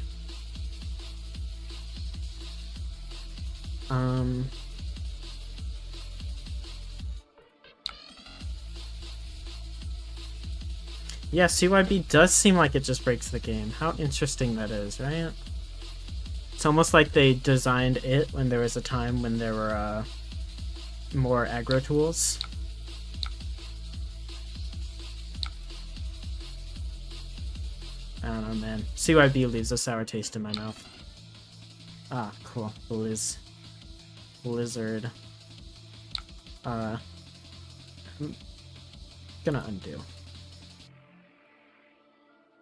Yeah, CYB does seem like it just breaks the game. How interesting that is, right? It's almost like they designed it when there was a time when there were more aggro tools. I don't know, man. CYB leaves a sour taste in my mouth. Ah, cool. Blizzard. I'm gonna undo.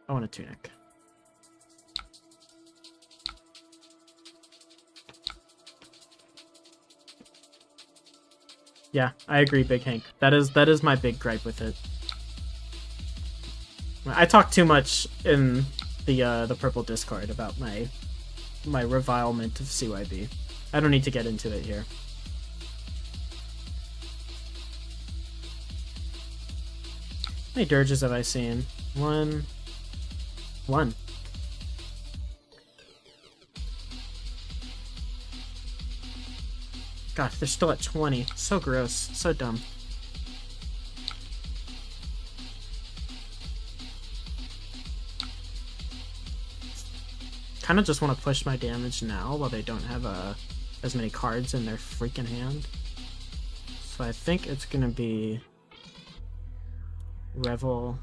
I want a Tunic. Yeah, I agree, Big Hank. That is my big gripe with it. I talk too much in the purple Discord about my revilement of CYB. I don't need to get into it here. How many dirges have I seen? One. Gosh, they're still at 20. So gross. So dumb. Kind of just want to push my damage now while they don't have as many cards in their freaking hand. So I think it's going to be Revel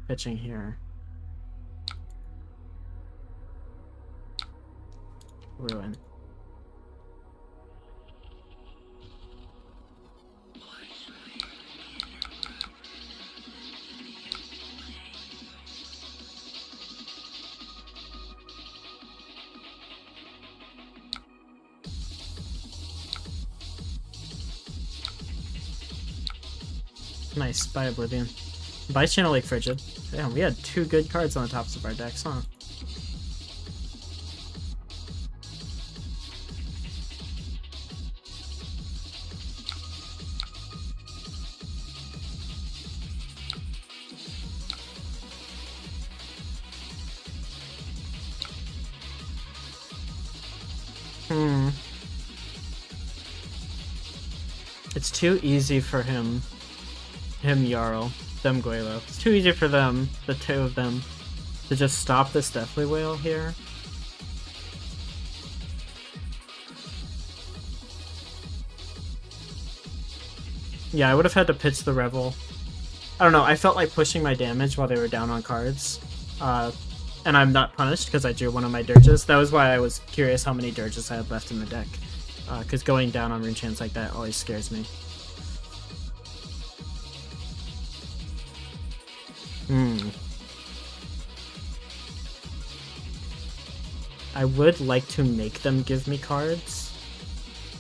pitching here. Ruin. Nice, by Oblivion. By Channel Lake Frigid. Damn, we had 2 good cards on the tops of our decks, huh? It's too easy for him, Jarl, them Guelo. It's too easy for them, the 2 of them, to just stop this Deathly Wail here. Yeah, I would have had to pitch the Revel. I don't know, I felt like pushing my damage while they were down on cards. And I'm not punished because I drew one of my dirges. That was why I was curious how many dirges I had left in the deck. Because going down on rune chants like that always scares me. I would like to make them give me cards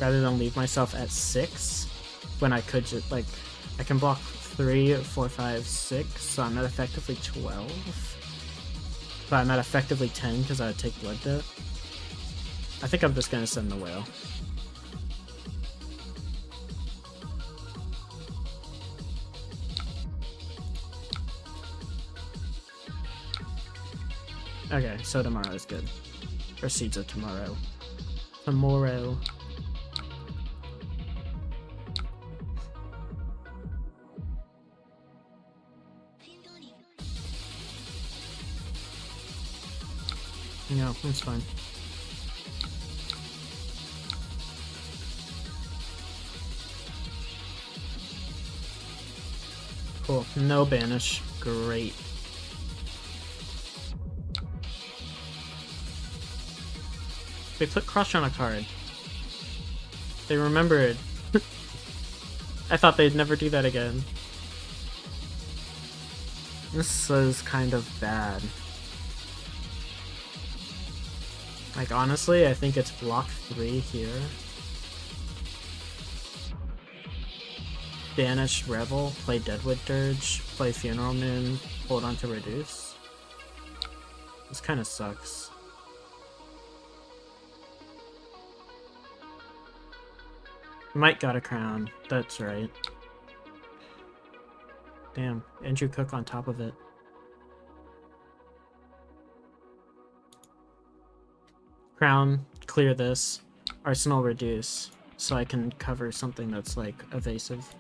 rather than leave myself at 6 when I could just, like, I can block 3, 4, 5, 6, so I'm at effectively 12. But I'm at effectively 10 because I would take Blood Debt. I think I'm just going to send the whale. Okay, so tomorrow is good. Or Seeds of Tomorrow. Tomorrow. No, it's fine. Cool. No banish. Great. They put crush on a card. They remembered. I thought they'd never do that again. This is kind of bad. Like, honestly, I think it's block 3 here. Banish Revel, play Deadwood Dirge, play Funeral Moon, hold on to Reduce. This kind of sucks. Might got a crown, that's right. Damn, Andrew Cook on top of it. Crown, clear this. Arsenal Reduce, so I can cover something that's, like, evasive.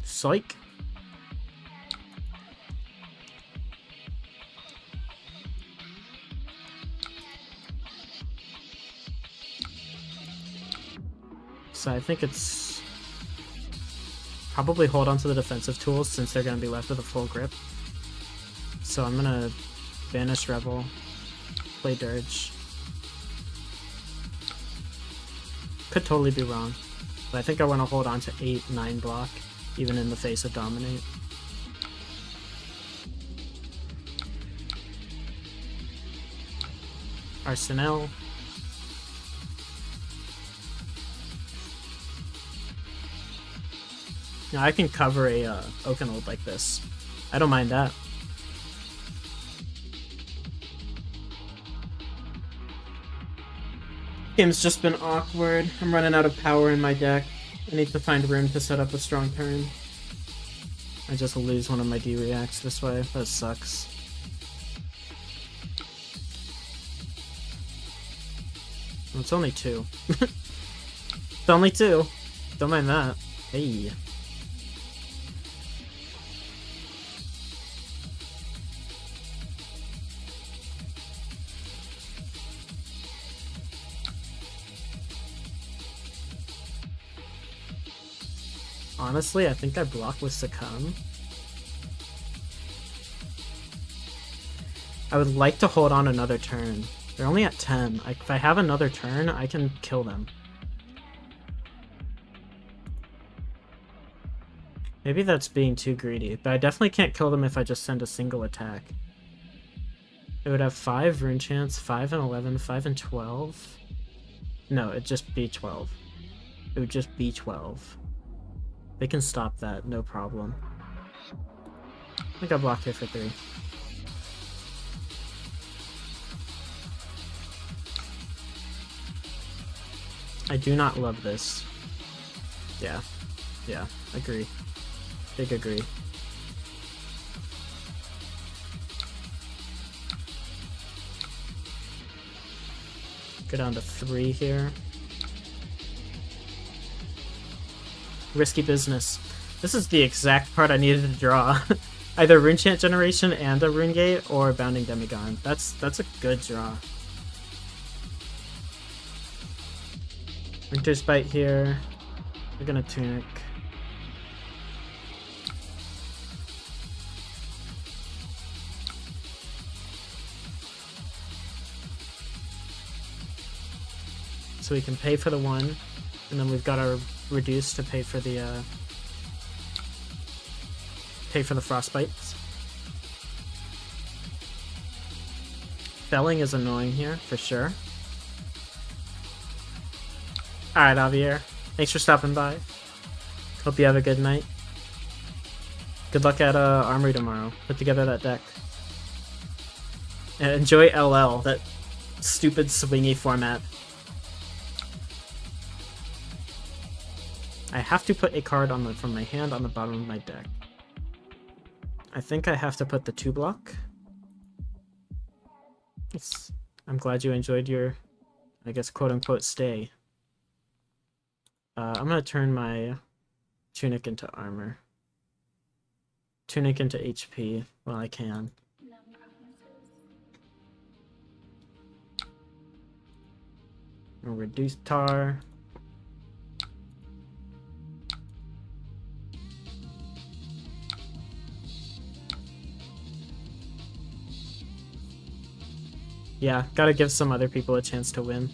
Psych. So I think it's probably hold on to the defensive tools since they're going to be left with a full grip. So I'm going to banish Rebel, play Dirge. Could totally be wrong, but I think I want to hold on to 8-9 block, even in the face of Dominate. Arsenal. Now I can cover a Oakenold like this. I don't mind that. Game's just been awkward. I'm running out of power in my deck. I need to find room to set up a strong turn. I just lose one of my D-reacts this way. That sucks. Well, it's only 2. It's only 2. Don't mind that. Hey. Honestly, I think I block with Succumb. I would like to hold on another turn. They're only at 10. If I have another turn, I can kill them. Maybe that's being too greedy, but I definitely can't kill them if I just send a single attack. It would have 5 rune chance, 5 and 11, 5 and 12. No, it'd just be 12. It would just be 12. They can stop that, no problem. I think I block here for 3. I do not love this. Yeah. Yeah, agree. Big agree. Go down to 3 here. Risky business. This is the exact part I needed to draw. Either Rune Chant Generation and a Rune Gate, or Bounding Demigod. That's a good draw. Winter's Bite here. We're gonna Tunic. So we can pay for the 1, and then we've got our Reduce to pay for the Frostbites. Felling is annoying here, for sure. Alright, Javier. Thanks for stopping by. Hope you have a good night. Good luck at Armory tomorrow. Put together that deck. And enjoy LL, that stupid swingy format. I have to put a card from my hand on the bottom of my deck. I think I have to put the 2 block. I'm glad you enjoyed your, I guess, quote-unquote stay. I'm gonna turn my Tunic into armor. Tunic into HP while I can. Reduce Tar. Yeah, gotta give some other people a chance to win.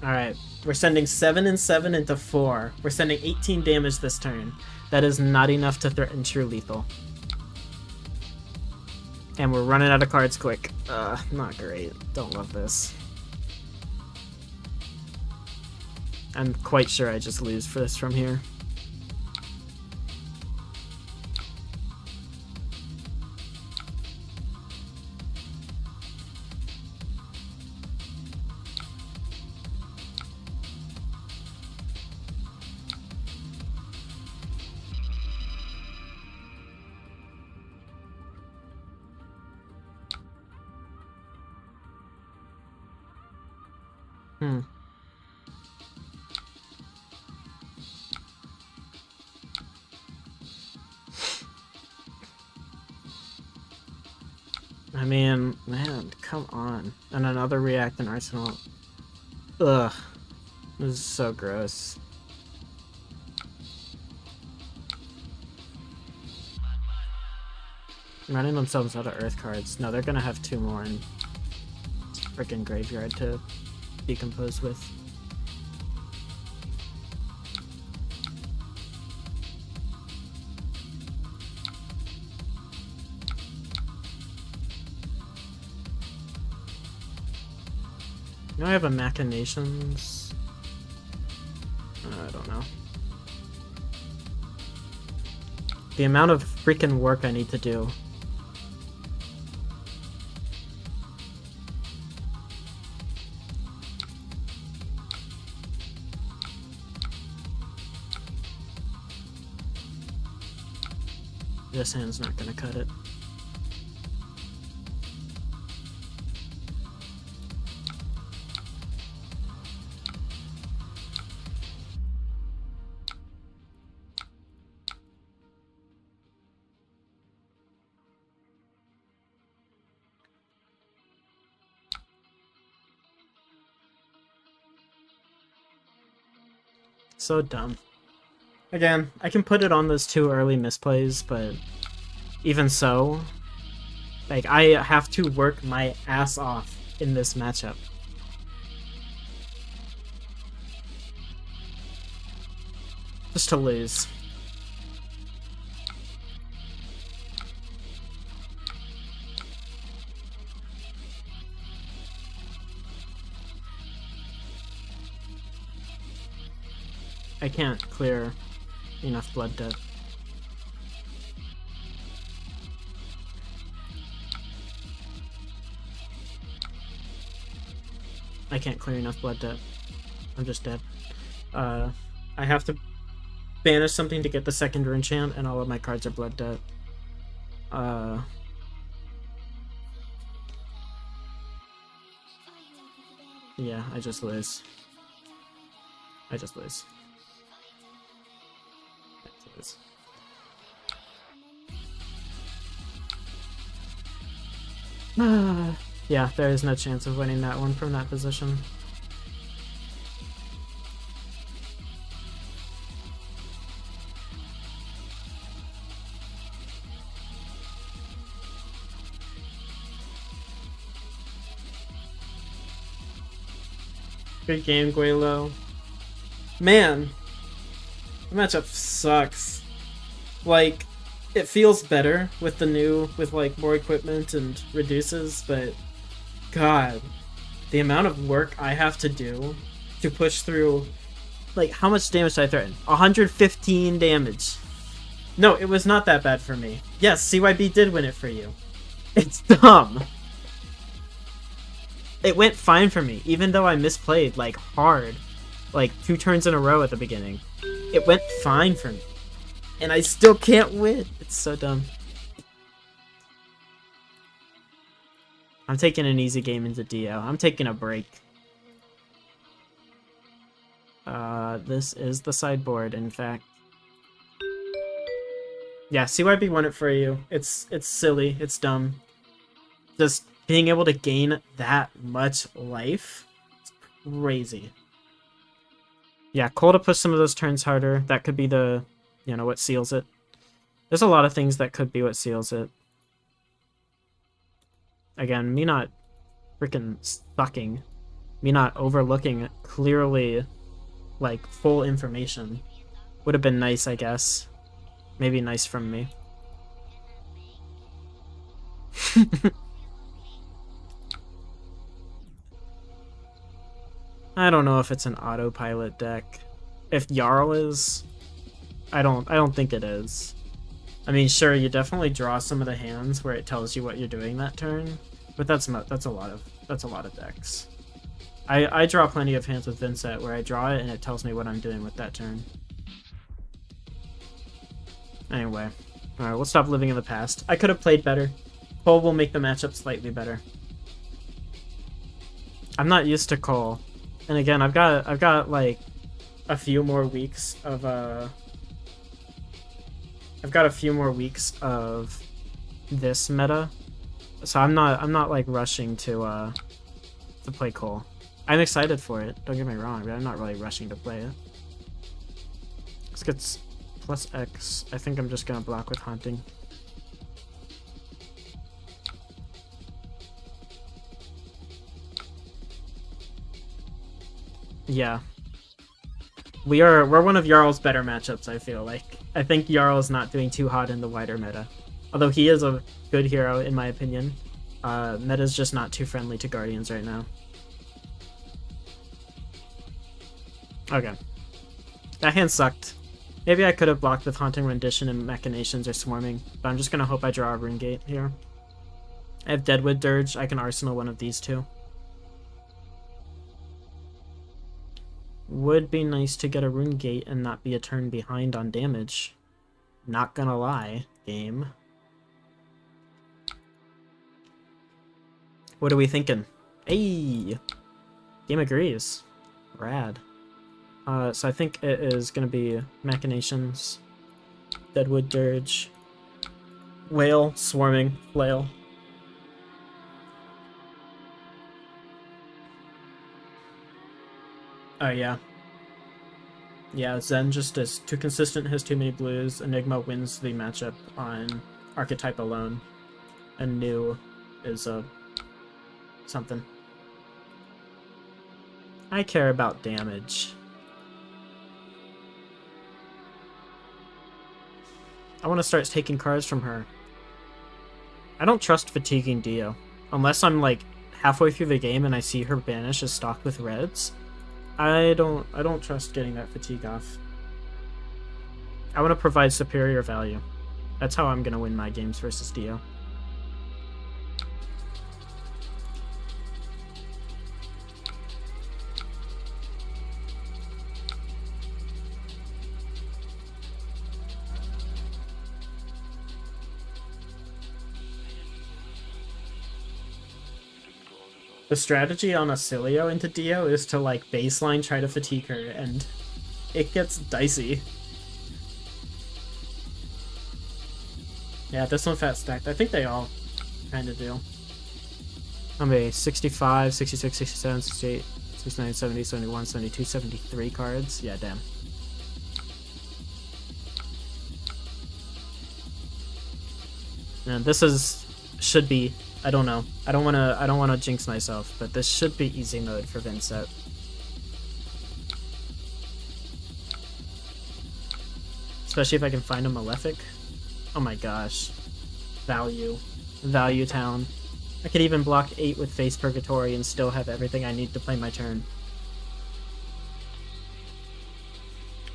Alright, we're sending 7 and 7 into 4. We're sending 18 damage this turn. That is not enough to threaten true lethal. And we're running out of cards quick. Not great. Don't love this. I'm quite sure I just lose for this from here. I mean, man, come on. And another react and arsenal. Ugh. This is so gross. Running themselves out of earth cards. No, they're gonna have 2 more in freaking graveyard to decompose with. Now I have a Machinations. I don't know. The amount of freaking work I need to do. This hand's not gonna cut it. So dumb. Again, I can put it on those 2 early misplays, but even so, like, I have to work my ass off in this matchup. Just to lose. I can't clear enough blood debt. I can't clear enough blood debt. I'm just dead. I have to banish something to get the second enchant, and all of my cards are blood debt. Yeah, I just lose. I just lose. Yeah, there is no chance of winning that one from that position. Good game, Guelo. Man, the matchup sucks. Like, it feels better with the new, with like more equipment and reduces, but god, the amount of work I have to do to push through, like, how much damage did I threaten? 115 damage. No, it was not that bad for me. Yes, CYB did win it for you. It's dumb. It went fine for me, even though I misplayed, like, hard. Like, 2 turns in a row at the beginning. It went fine for me. And I still can't win. It's so dumb. I'm taking an easy game into DO. I'm taking a break. This is the sideboard, in fact. Yeah, CYB won it for you. It's silly. It's dumb. Just being able to gain that much life, it's crazy. Yeah, Cole to push some of those turns harder. That could be the you know, what seals it. There's a lot of things that could be what seals it. Again, me not freaking sucking, me not overlooking clearly, like, full information would have been nice, I guess. Maybe nice from me. I don't know if it's an autopilot deck. If Jarl is, I don't think it is. I mean, sure, you definitely draw some of the hands where it tells you what you're doing that turn, but that's a lot of decks. I draw plenty of hands with Vynnset where I draw it and it tells me what I'm doing with that turn. Anyway, alright, we'll stop living in the past. I could have played better. Cole will make the matchup slightly better. I'm not used to Cole. And again, I've got like a few more weeks of this meta. So I'm not like rushing to play Cole. I'm excited for it, don't get me wrong, but I'm not really rushing to play it. Let's get plus X. I think I'm just gonna block with Haunting. Yeah. We're one of Jarl's better matchups, I feel like. I think Jarl's not doing too hot in the wider meta. Although he is a good hero, in my opinion. Meta's just not too friendly to Guardians right now. Okay. That hand sucked. Maybe I could have blocked with Haunting Rendition and Machinations or Swarming, but I'm just gonna hope I draw a Rune Gate here. I have Deadwood Dirge, I can Arsenal one of these two. Would be nice to get a Rune Gate and not be a turn behind on damage. Not gonna lie, game. What are we thinking? Hey! Game agrees. Rad. So I think it is gonna be Machinations, Deadwood Dirge, Whale, Swarming, Flail. Oh yeah. Yeah, Zen just is too consistent, has too many blues. Enigma wins the matchup on archetype alone. And New is something. I care about damage. I want to start taking cards from her. I don't trust fatiguing Dio. Unless I'm like halfway through the game and I see her banish is stocked with reds. I don't trust getting that fatigue off. I want to provide superior value. That's how I'm gonna win my games versus Dio. The strategy on Acilio into Dio is to, like, baseline try to fatigue her, and it gets dicey. Yeah, this one fat stacked. I think they all kind of do. I'm a 65, 66, 67, 68, 69, 70, 71, 72, 73 cards. Yeah, damn. And this should be, I don't know. I don't wanna jinx myself, but this should be easy mode for Vynnset. Especially if I can find a Malefic. Oh my gosh. Value. Value town. I could even block 8 with Face Purgatory and still have everything I need to play my turn.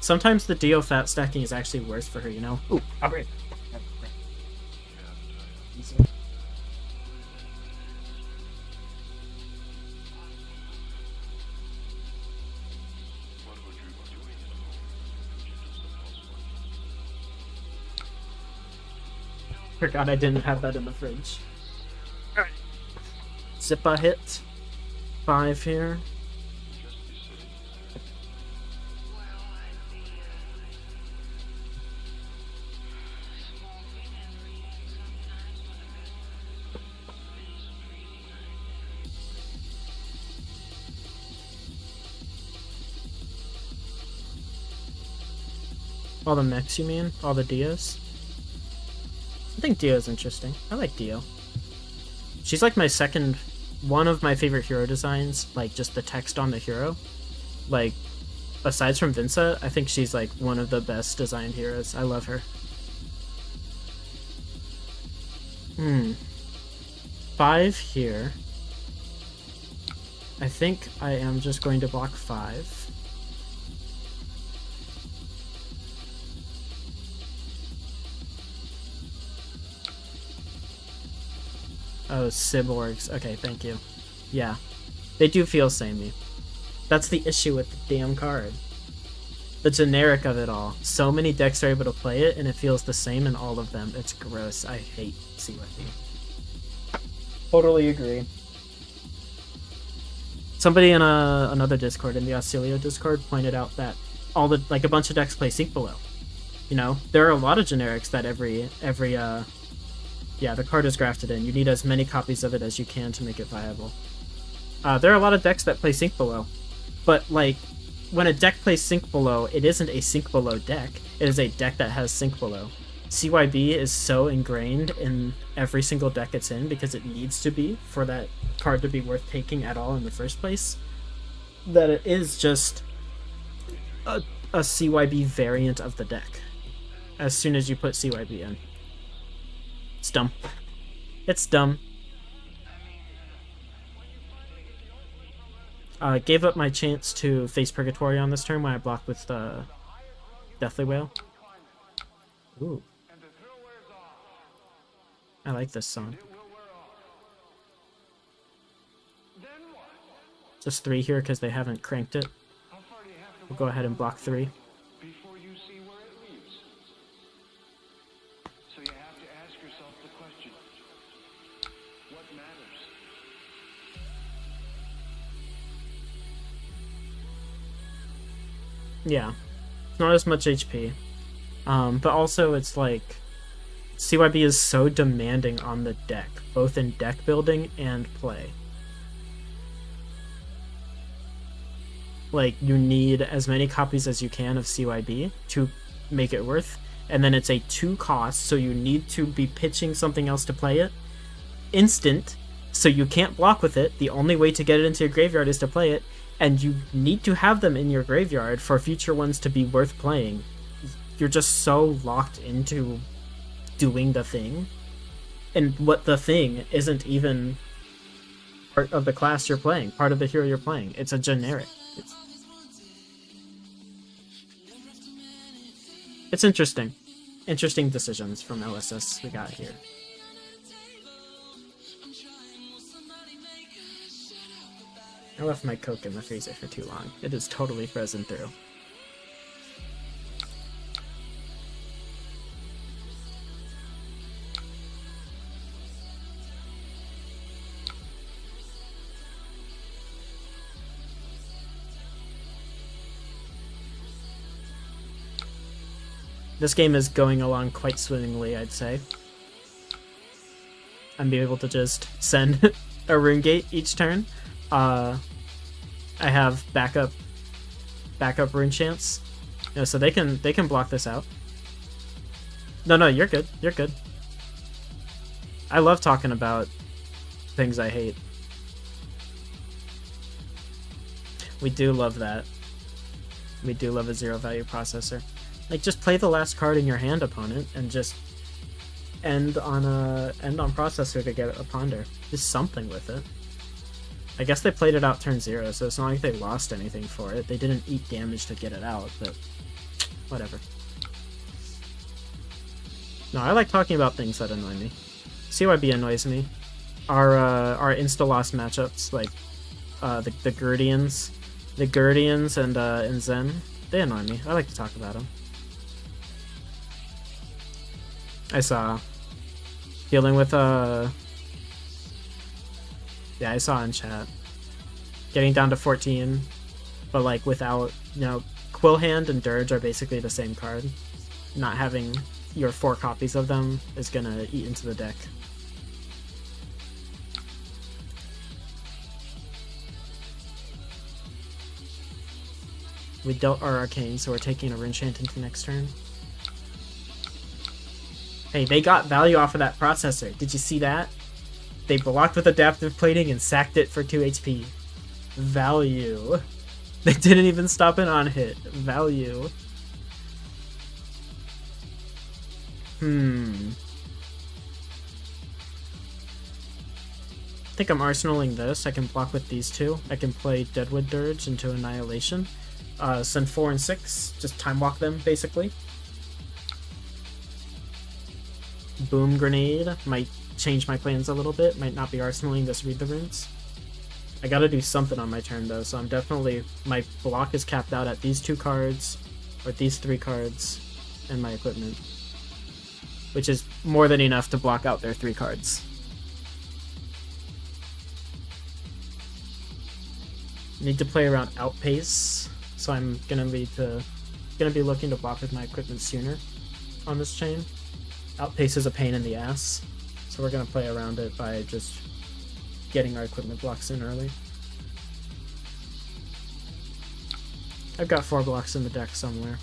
Sometimes the Dio fat stacking is actually worse for her, you know? Ooh, upgrade. Forgot I didn't have that in the fridge. Alright. Zippa hit. 5 here. All the mechs, you mean? All the Dios? I think Dio's interesting. I like Dio. She's like my second... one of my favorite hero designs. Like, just the text on the hero. Like, aside from Vynnset, I think she's like one of the best designed heroes. I love her. 5 here. I think I am just going to block 5. Oh, cyborgs. Okay, thank you. Yeah. They do feel samey. That's the issue with the damn card. The generic of it all. So many decks are able to play it, and it feels the same in all of them. It's gross. I hate CYP. Totally agree. Somebody in another Discord, in the Australia Discord, pointed out that all the a bunch of decks play Sync Below. You know, there are a lot of generics that yeah, the card is grafted in. You need as many copies of it as you can to make it viable. There are a lot of decks that play Sync Below, but like when a deck plays Sync Below, it isn't a Sync Below deck. It is a deck that has Sync Below. CYB is so ingrained in every single deck it's in because it needs to be for that card to be worth taking at all in the first place, that it is just a CYB variant of the deck as soon as you put CYB in. It's dumb. It's dumb. Gave up my chance to face Purgatory on this turn when I blocked with Deathly Whale. Ooh. I like this song. Just 3 here because they haven't cranked it. We'll go ahead and block 3. Yeah, not as much HP, but also it's like CYB is so demanding on the deck, both in deck building and play. Like, you need as many copies as you can of CYB to make it worth, and then it's a 2 cost, so you need to be pitching something else to play it. Instant, so you can't block with it. The only way to get it into your graveyard is to play it, and you need to have them in your graveyard for future ones to be worth playing. You're just so locked into doing the thing, and what the thing isn't even part of the class you're playing, part of the hero you're playing. It's a generic. It's interesting. Interesting decisions from LSS we got here. I left my Coke in the freezer for too long. It is totally frozen through. This game is going along quite swimmingly, I'd say. I'm being able to just send a Rune Gate each turn. I have backup rune chance, you know, so they can block this out. No, you're good. You're good. I love talking about things I hate. We do love that. We do love a 0 value processor. Like, just play the last card in your hand, opponent, and just end on processor to get a ponder. Do something with it. I guess they played it out turn 0, so it's not like they lost anything for it. They didn't eat damage to get it out, but whatever. No, I like talking about things that annoy me. CYB annoys me. Our insta-loss matchups, like the Guardians and Zen, they annoy me. I like to talk about them. I saw dealing with yeah, I saw in chat. Getting down to 14, but like without, you know, Quillhand and Dirge are basically the same card. Not having your 4 copies of them is gonna eat into the deck. We dealt our Arcane, so we're taking a Rune Chant into next turn. Hey, they got value off of that processor. Did you see that? They blocked with adaptive plating and sacked it for 2 HP. Value. They didn't even stop an on-hit. Value. I think I'm arsenaling this. I can block with these two. I can play Deadwood Dirge into Annihilation. Send 4 and 6. Just time walk them, basically. Boom Grenade. Might change my plans a little bit. Might not be arsenaling this Read the Runes. I gotta do something on my turn, though, so I'm definitely... My block is capped out at these 2 cards, or these 3 cards, and my equipment. Which is more than enough to block out their 3 cards. Need to play around outpace, so I'm gonna be looking to block with my equipment sooner on this chain. Outpace is a pain in the ass, so we're gonna play around it by just getting our equipment blocks in early. I've got 4 blocks in the deck somewhere.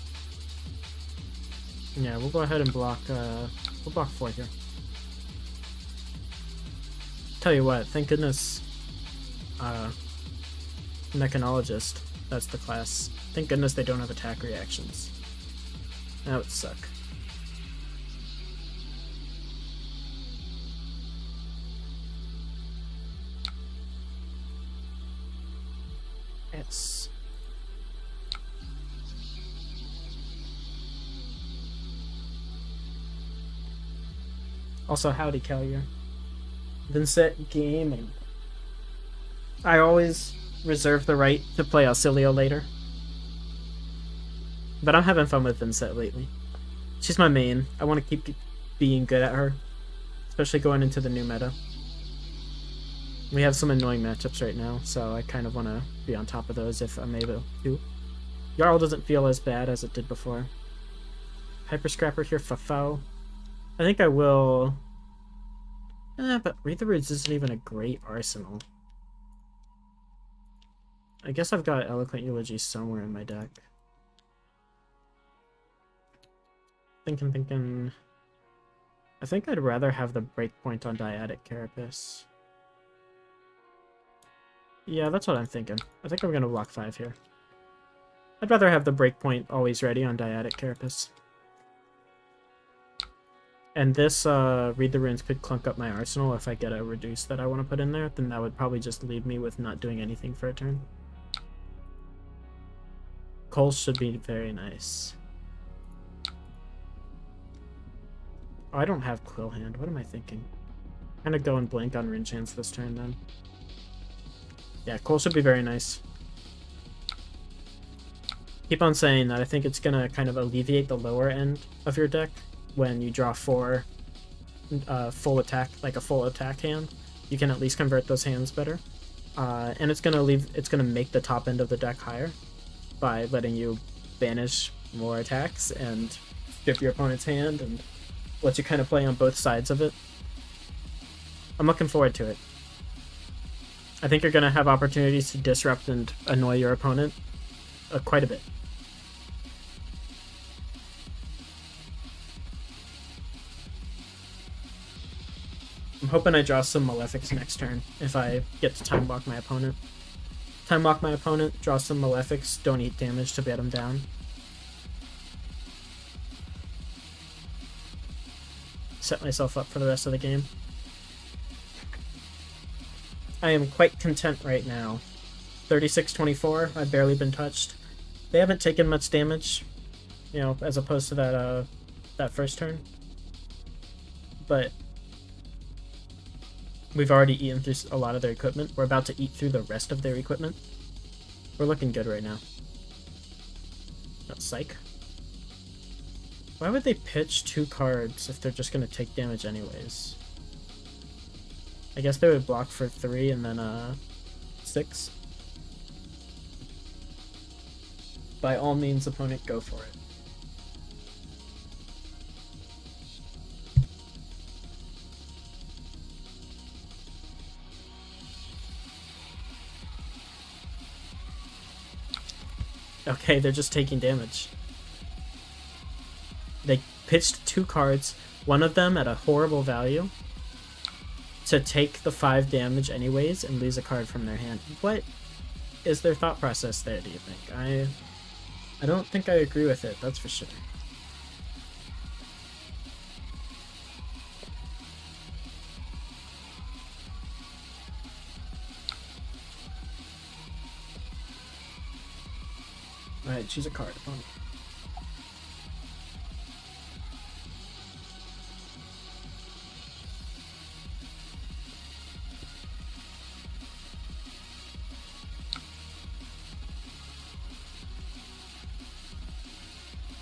Yeah, we'll go ahead and block. We'll block 4 here. Tell you what, thank goodness. Mechanologist, that's the class. Thank goodness they don't have attack reactions. That would suck. Yes. Also, howdy, Callier. Vynnset Gaming. I always reserve the right to play Auxilio later. But I'm having fun with Vynnset lately. She's my main. I want to keep being good at her. Especially going into the new meta. We have some annoying matchups right now, so I kind of want to be on top of those if I'm able to. Jarl doesn't feel as bad as it did before. Hyper Scrapper here for foe. I think I will... but Read the Runes isn't even a great arsenal. I guess I've got Eloquent Eulogy somewhere in my deck. Thinking... I think I'd rather have the Breakpoint on Dyadic Carapace. Yeah, that's what I'm thinking. I think I'm gonna block 5 here. I'd rather have the Breakpoint always ready on Dyadic Carapace. And this Read the Runes could clunk up my arsenal if I get a reduce that I want to put in there, then that would probably just leave me with not doing anything for a turn. Cole should be very nice. Oh, I don't have Quill Hand. What am I thinking? I'm gonna go and blink on Rin Chance this turn then. Yeah, Cole should be very nice. Keep on saying that. I think it's gonna kind of alleviate the lower end of your deck when you draw 4 full attack, like a full attack hand. You can at least convert those hands better. And it's gonna make the top end of the deck higher by letting you banish more attacks and strip your opponent's hand and let you kind of play on both sides of it. I'm looking forward to it. I think you're going to have opportunities to disrupt and annoy your opponent quite a bit. I'm hoping I draw some Malefics next turn if I get to time walk my opponent. Time walk my opponent, draw some Malefics, don't eat damage to get him down. Set myself up for the rest of the game. I am quite content right now. 36-24, I've barely been touched. They haven't taken much damage, you know, as opposed to that first turn. But we've already eaten through a lot of their equipment. We're about to eat through the rest of their equipment. We're looking good right now. Oh, psych. Why would they pitch 2 cards if they're just going to take damage anyways? I guess they would block for 3 and then 6. By all means, opponent, go for it. Okay, they're just taking damage. They pitched 2 cards, one of them at a horrible value to take the 5 damage anyways and lose a card from their hand. What is their thought process there, do you think? I don't think I agree with it, that's for sure. Alright, choose a card. Opponent.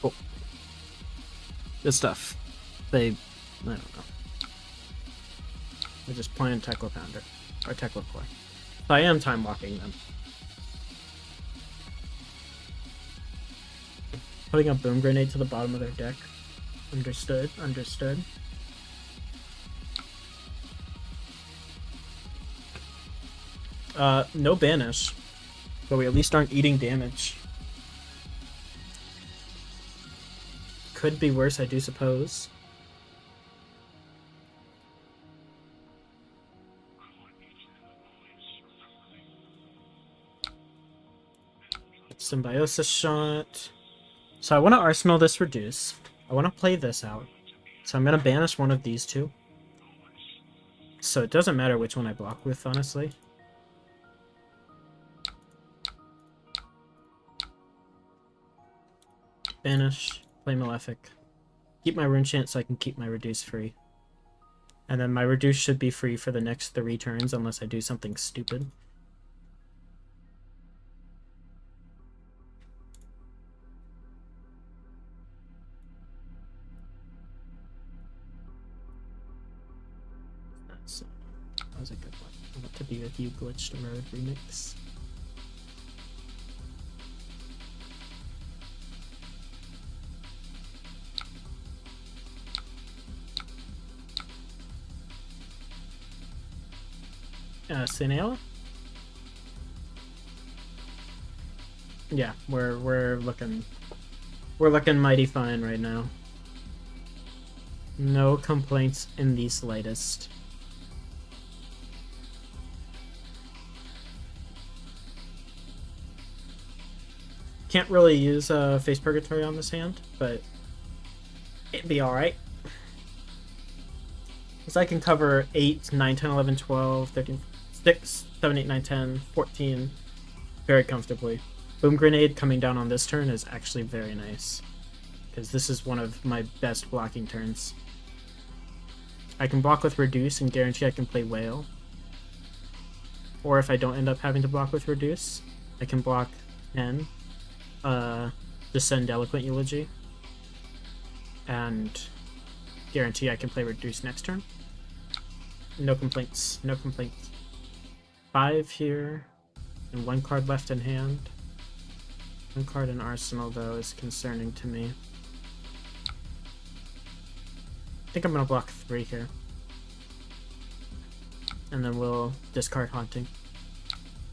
Cool. Good stuff. I don't know. They're just playing Tekla Pounder. Or Tekla Core. So I am time walking them. Putting a boom grenade to the bottom of their deck. Understood, understood. No banish. But we at least aren't eating damage. Could be worse, I do suppose. Symbiosis shot. So I want to Arsenal this Reduce. I want to play this out. So I'm going to banish one of these two. So it doesn't matter which one I block with, honestly. Banish. Play Malefic. Keep my Rune Chant so I can keep my Reduce free. And then my Reduce should be free for the next 3 turns unless I do something stupid. That was a good one. I want to be with you, Glitched Road remix. Sinela? Yeah, we're looking mighty fine right now. No complaints in the slightest. Can't really use Face Purgatory on this hand, but it'd be alright. Because I can cover 8, 9, 10, 11, 12, 13, 6, 7, 8, 9, 10, 14 very comfortably. Boom Grenade coming down on this turn is actually very nice. Because this is one of my best blocking turns. I can block with Reduce and guarantee I can play Whale. Or if I don't end up having to block with Reduce, I can block 10. Just send Eloquent Eulogy and guarantee I can play Reduce next turn. No complaints, no complaints. 5 here and 1 card left in hand. 1 card in Arsenal though is concerning to me. I think I'm gonna block 3 here. And then we'll discard Haunting.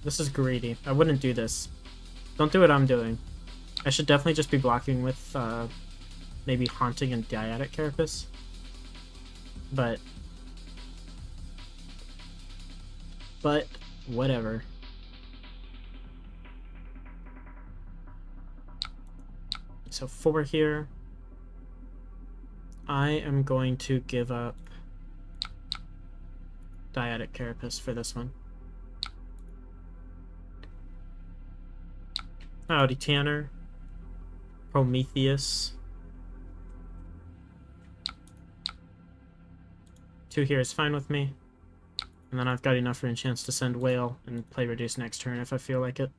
This is greedy. I wouldn't do this. Don't do what I'm doing. I should definitely just be blocking with maybe Haunting and Dyadic Carapace. But whatever. So 4 here. I am going to give up Dyadic Carapace for this one. Howdy, Tanner. Prometheus. 2 here is fine with me. And then I've got enough for a chance to send Whale and play Reduce next turn if I feel like it.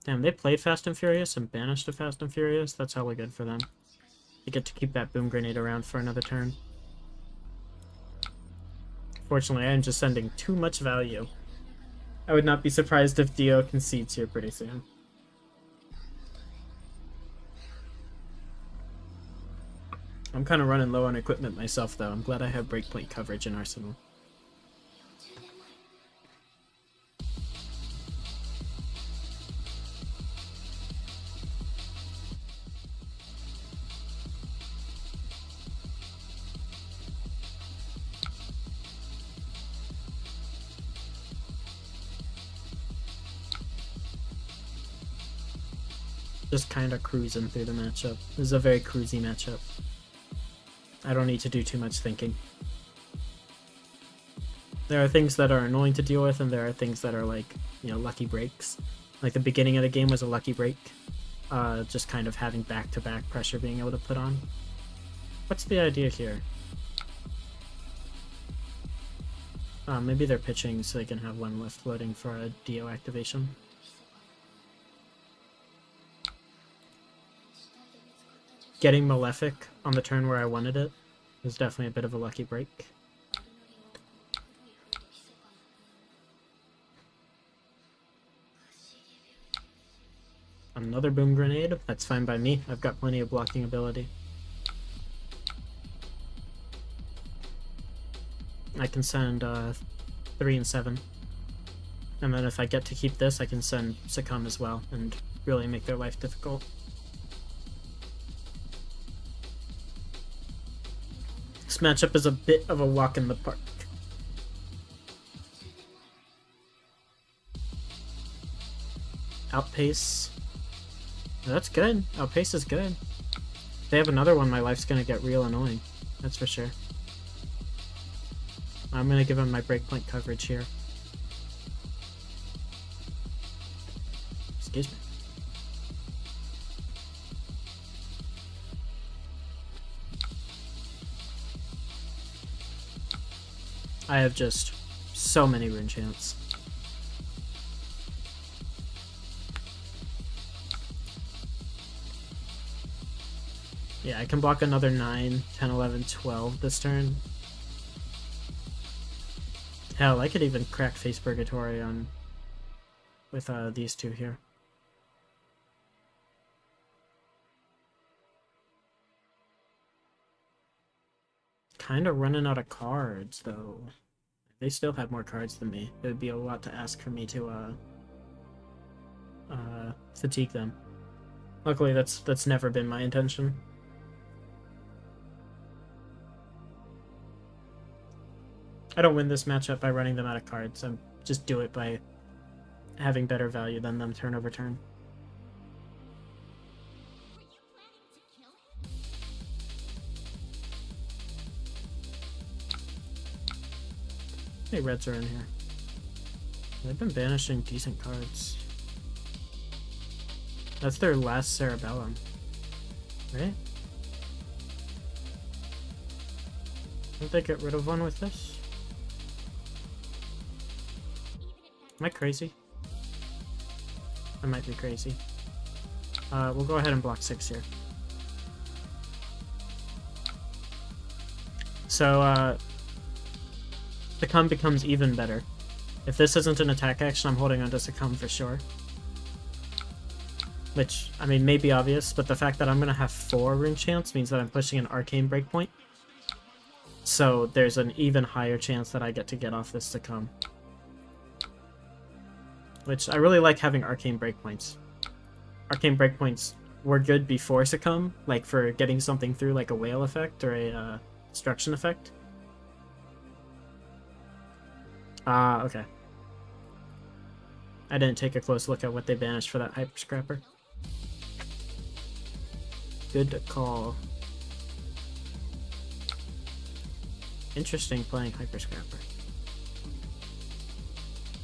Damn, they played Fast and Furious and banished a Fast and Furious. That's hella good for them. They get to keep that Boom Grenade around for another turn. Fortunately, I am just sending too much value. I would not be surprised if Dio concedes here pretty soon. I'm kind of running low on equipment myself, though. I'm glad I have breakpoint coverage in Arsenal. Just kind of cruising through the matchup. This is a very cruisy matchup. I don't need to do too much thinking. There are things that are annoying to deal with, and there are things that are like, you know, lucky breaks. Like the beginning of the game was a lucky break. Just kind of having back-to-back pressure being able to put on. What's the idea here? Maybe they're pitching so they can have one left loading for a Dio activation. Getting Malefic on the turn where I wanted it was definitely a bit of a lucky break. Another Boom Grenade. That's fine by me. I've got plenty of blocking ability. I can send 3 and 7. And then if I get to keep this, I can send Succumb as well and really make their life difficult. This matchup is a bit of a walk in the park. Outpace. That's good. Outpace is good. If they have another one, my life's gonna get real annoying. That's for sure. I'm gonna give him my breakpoint coverage here. Excuse me. I have just so many rune chants. Yeah, I can block another 9, 10, 11, 12 this turn. Hell, I could even crack Face Purgatory on with these two here. Kind of running out of cards, though. They still have more cards than me. It would be a lot to ask for me to fatigue them. Luckily, that's never been my intention. I don't win this matchup by running them out of cards. I just do it by having better value than them turn over turn. Hey, reds are in here. They've been banishing decent cards. That's their last Cerebellum, right? Didn't they get rid of one with this? Am I crazy? I might be crazy. We'll go ahead and block 6 here. So, Succumb becomes even better. If this isn't an attack action, I'm holding on to Succumb for sure. Which, I mean, may be obvious, but the fact that I'm going to have 4 rune chants means that I'm pushing an Arcane Breakpoint. So there's an even higher chance that I get to get off this Succumb. Which I really like having Arcane Breakpoints. Arcane Breakpoints were good before Succumb, like for getting something through like a Whale effect or a Destruction effect. Okay. I didn't take a close look at what they banished for that Hyper Scrapper. Good call. Interesting playing Hyper Scrapper.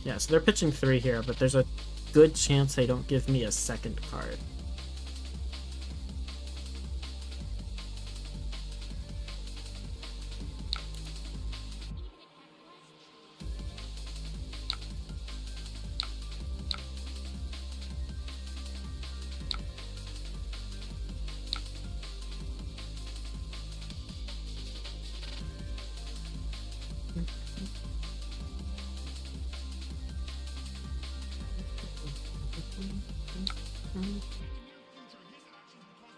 Yeah, so they're pitching 3 here, but there's a good chance they don't give me a second card.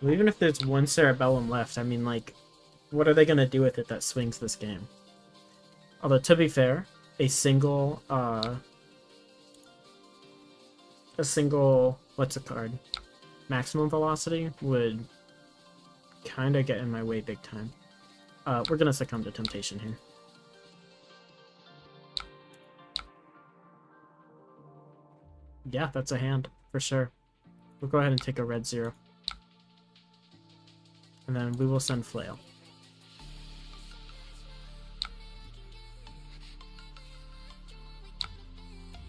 Well, even if there's one Cerebellum left, I mean, like, what are they going to do with it that swings this game? Although, to be fair, a single, what's a card? Maximum Velocity would kind of get in my way big time. We're going to succumb to Temptation here. Yeah, that's a hand, for sure. We'll go ahead and take a red 0. And then we will send Flail.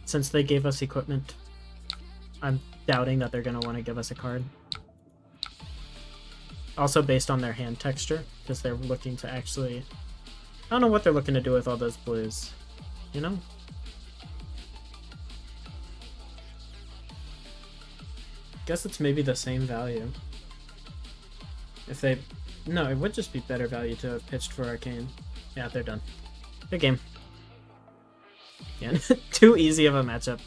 Since they gave us equipment, I'm doubting that they're going to want to give us a card. Also based on their hand texture, because they're looking to actually... I don't know what they're looking to do with all those blues, you know? Guess it's maybe the same value. If they... No, it would just be better value to have pitched for Arcane. Yeah, they're done. Good game. Yeah, too easy of a matchup.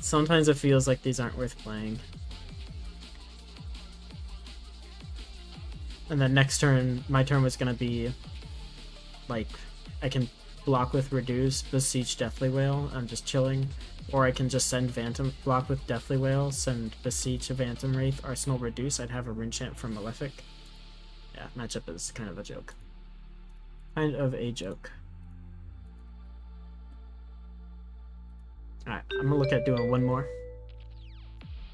Sometimes it feels like these aren't worth playing. And then next turn, my turn was going to be, like, I can block with Reduce, Beseech Deathly Wail, I'm just chilling. Or I can just send Phantom, block with Deathly Wail, send Beseech a Phantom Wraith, Arsenal Reduce, I'd have a Rune Chant from Malefic. Yeah, matchup is kind of a joke. Kind of a joke. Alright, I'm gonna look at doing one more.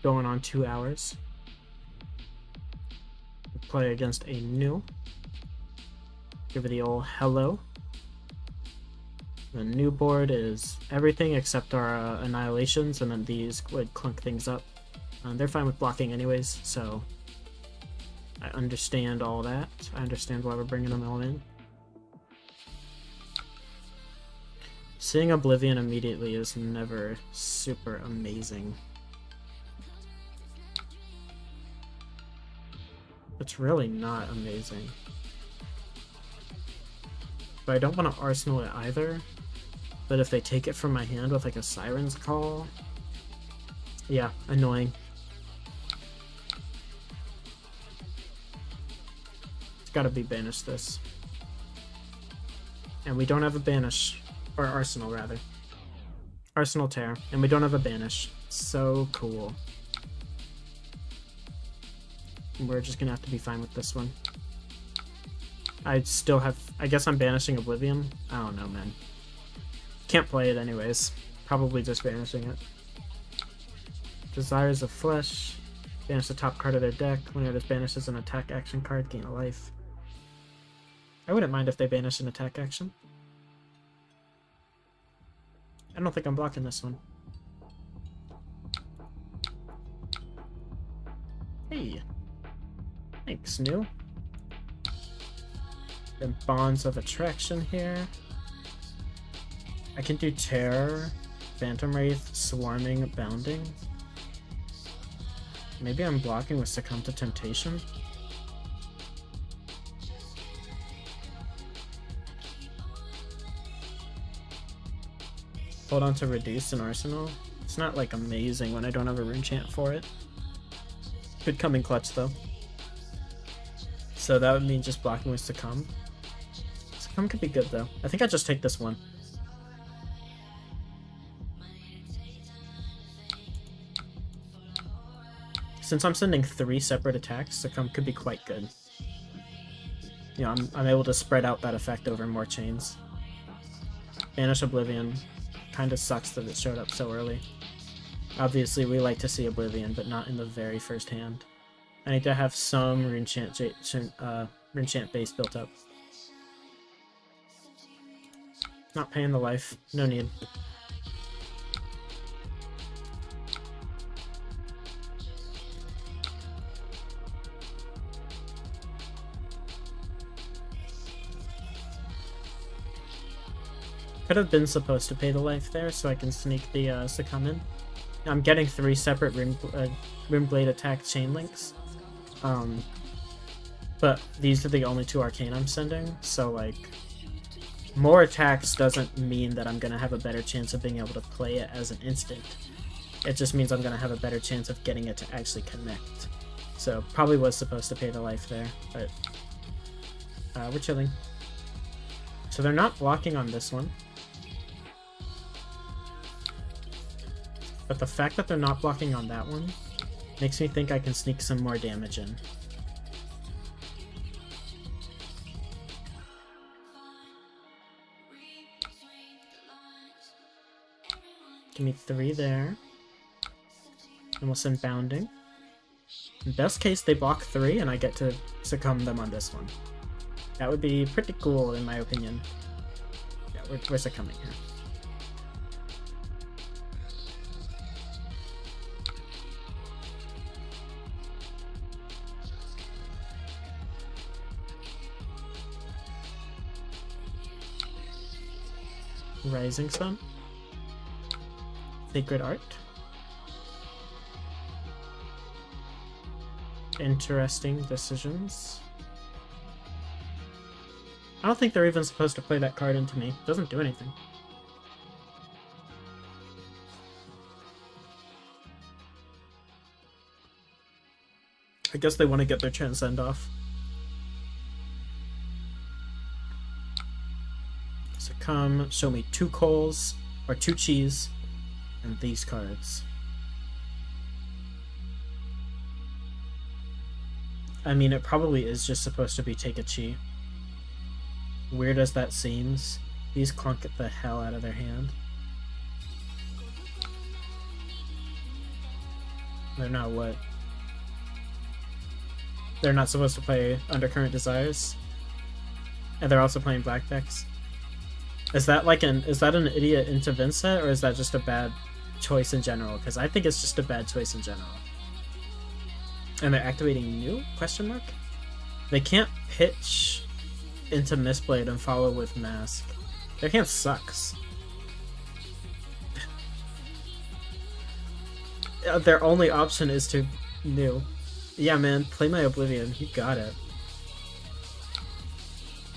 Going on 2 hours. Play against a new. Give it the old hello. The new board is everything except our annihilations, and then these would clunk things up. They're fine with blocking anyways, so I understand all that. I understand why we're bringing them all in. Seeing Oblivion immediately is never super amazing. It's really not amazing. But I don't want to Arsenal it either. But if they take it from my hand with like a Siren's Call... Yeah, annoying. It's gotta be banish this. And we don't have a banish. Or Arsenal, rather. Arsenal Tear. And we don't have a banish. So cool. We're just gonna have to be fine with this one. I still have... I guess I'm banishing Oblivion? I don't know, man. Can't play it anyways. Probably just banishing it. Desires of Flesh. Banish the top card of their deck. Whenever it banishes an attack action card, gain a life. I wouldn't mind if they banish an attack action. I don't think I'm blocking this one. Hey. Thanks, new. Then Bonds of Attraction here. I can do Terror, Phantom Wraith, Swarming, Bounding. Maybe I'm blocking with Succumb to Temptation. Hold on to Reduce and Arsenal. It's not like amazing when I don't have a Rune Chant for it. Could come in clutch though. So that would mean just blocking with Succumb. Succumb could be good though. I think I just take this one. Since I'm sending 3 separate attacks, Succumb could be quite good. You know, I'm able to spread out that effect over more chains. Banish Oblivion. Kinda sucks that it showed up so early. Obviously, we like to see Oblivion, but not in the very first hand. I need to have some Rune Chant base built up. Not paying the life. No need. Could have been supposed to pay the life there, so I can sneak the Succumb in. I'm getting 3 separate Rimblade attack chain links. But these are the only 2 Arcane I'm sending, so like... More attacks doesn't mean that I'm gonna have a better chance of being able to play it as an instant. It just means I'm gonna have a better chance of getting it to actually connect. So, probably was supposed to pay the life there, but... we're chilling. So they're not blocking on this one. But the fact that they're not blocking on that one makes me think I can sneak some more damage in. Give me 3 there. Then we'll send Bounding. In best case, they block 3, and I get to succumb them on this one. That would be pretty cool, in my opinion. Yeah, we're succumbing here. Rising Sun. Sacred Art. Interesting decisions. I don't think they're even supposed to play that card into me. It doesn't do anything. I guess they want to get their Transcend off. So come, show me 2 coals, or 2 cheese, and these cards. I mean, it probably is just supposed to be take a chi. Weird as that seems, these clunk the hell out of their hand. They're not what? They're not supposed to play Undercurrent Desires? And they're also playing black decks? Is that like an idiot into Vynnset, or is that just a bad choice in general? Because I think it's just a bad choice in general. And they're activating new? Question mark? They can't pitch into Mistblade and follow with Mask. Their hand sucks. Their only option is to new. Yeah, man, play my Oblivion. You got it.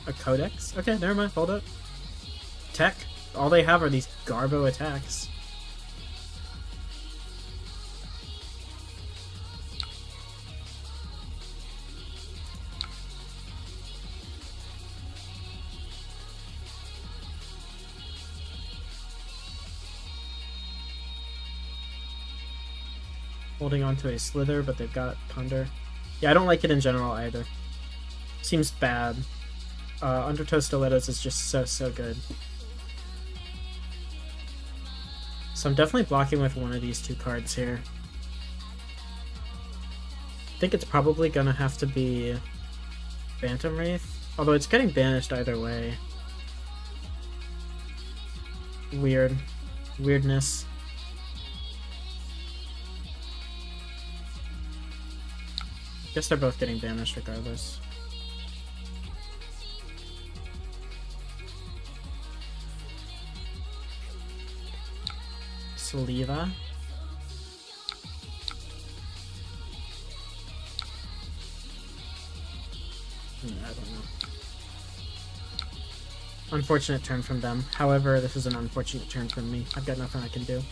A Codex? Okay, never mind. Hold up. Tech? All they have are these Garbo attacks. Holding on to a Slither, but they've got Ponder. Yeah, I don't like it in general either. Seems bad. Undertow Stilettos is just so good. So I'm definitely blocking with one of these 2 cards here. I think it's probably gonna have to be Phantom Wraith, although it's getting banished either way. Weirdness. Guess they're both getting banished regardless. Saliva. I don't know. Unfortunate turn from them. However, this is an unfortunate turn from me. I've got nothing I can do.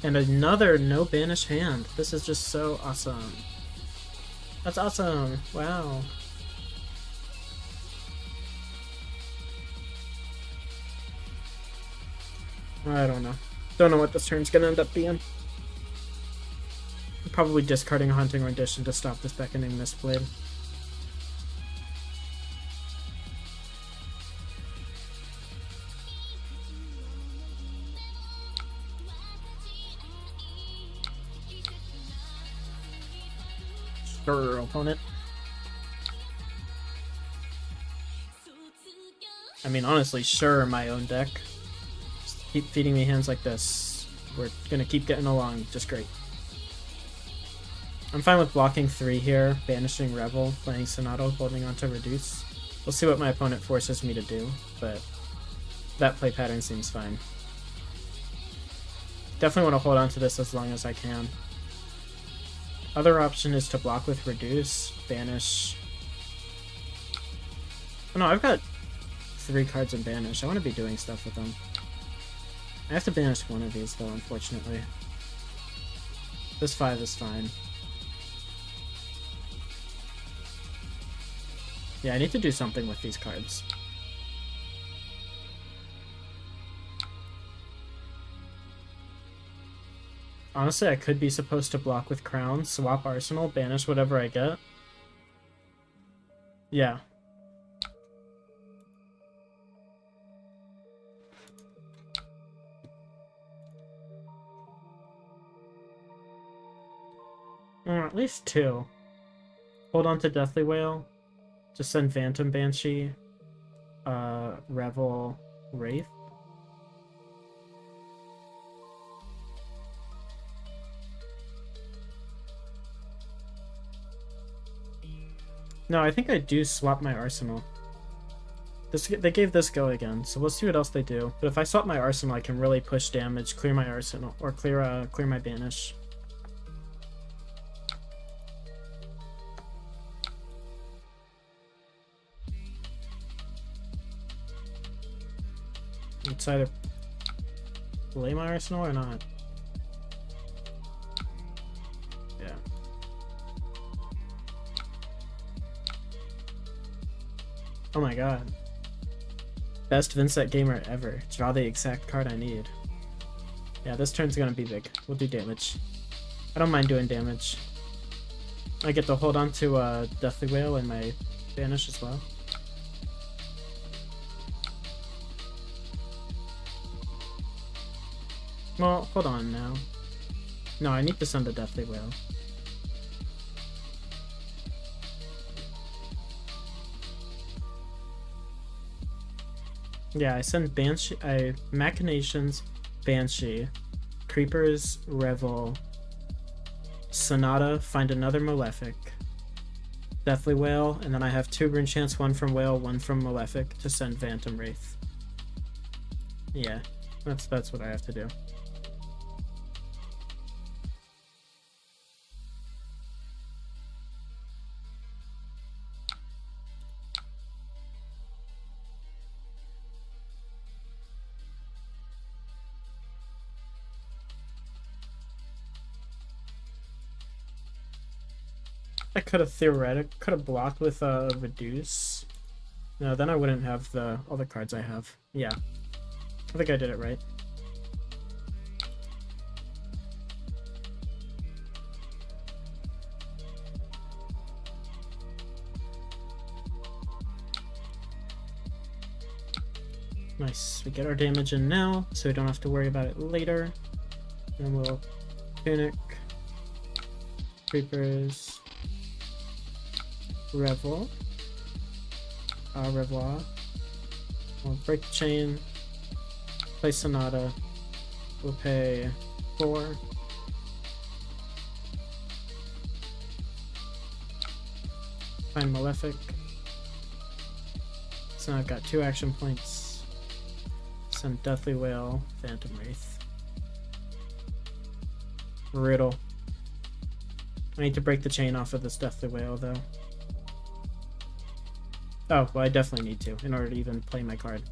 And another no banish hand. This is just so awesome. That's awesome. Wow. I don't know. Don't know what this turn's gonna end up being. I'm probably discarding a Haunting Rendition to stop this Beckoning Mistblade. Sure, opponent. I mean, honestly, sure, my own deck. Just keep feeding me hands like this. We're gonna keep getting along just great. I'm fine with blocking 3 here, banishing Revel, playing Sonato, holding on to Reduce. We'll see what my opponent forces me to do, but that play pattern seems fine. Definitely want to hold on to this as long as I can. Other option is to block with Reduce, banish. Oh no, I've got 3 cards in banish. I want to be doing stuff with them. I have to banish one of these though, unfortunately. This 5 is fine. Yeah, I need to do something with these cards. Honestly, I could be supposed to block with Crown, swap Arsenal, banish whatever I get. Yeah. Or at least 2. Hold on to Deathly Whale. Just send Phantom Banshee. Revel Wraith. No, I think I do swap my arsenal. They gave this go again, so we'll see what else they do. But if I swap my arsenal, I can really push damage, clear my arsenal, or clear my banish. It's either play my arsenal or not. Yeah. Oh my god. Best Vynnset gamer ever. Draw the exact card I need. Yeah, this turn's gonna be big. We'll do damage. I don't mind doing damage. I get to hold on to Deathly Whale and my banish as well. Well, hold on now. No, I need to send the Deathly Whale. Yeah, I send Banshee, Machinations, Banshee, Creepers, Revel, Sonata, find another Malefic, Deathly Whale, and then I have 2 Rune Chance, 1 from Whale, 1 from Malefic to send Phantom Wraith. Yeah, that's what I have to do. I could have blocked with Reduce. No, then I wouldn't have all the cards I have. Yeah, I think I did it right. Nice, we get our damage in now, so we don't have to worry about it later. And we'll Tunic, Creepers, Revel, Revoir. We'll break the chain, play Sonata. We'll pay 4. Find Malefic. So now I've got 2 action points. Send Deathly Whale, Phantom Wraith. Brutal. I need to break the chain off of this Deathly Whale though. Oh, well I definitely need to in order to even play my card.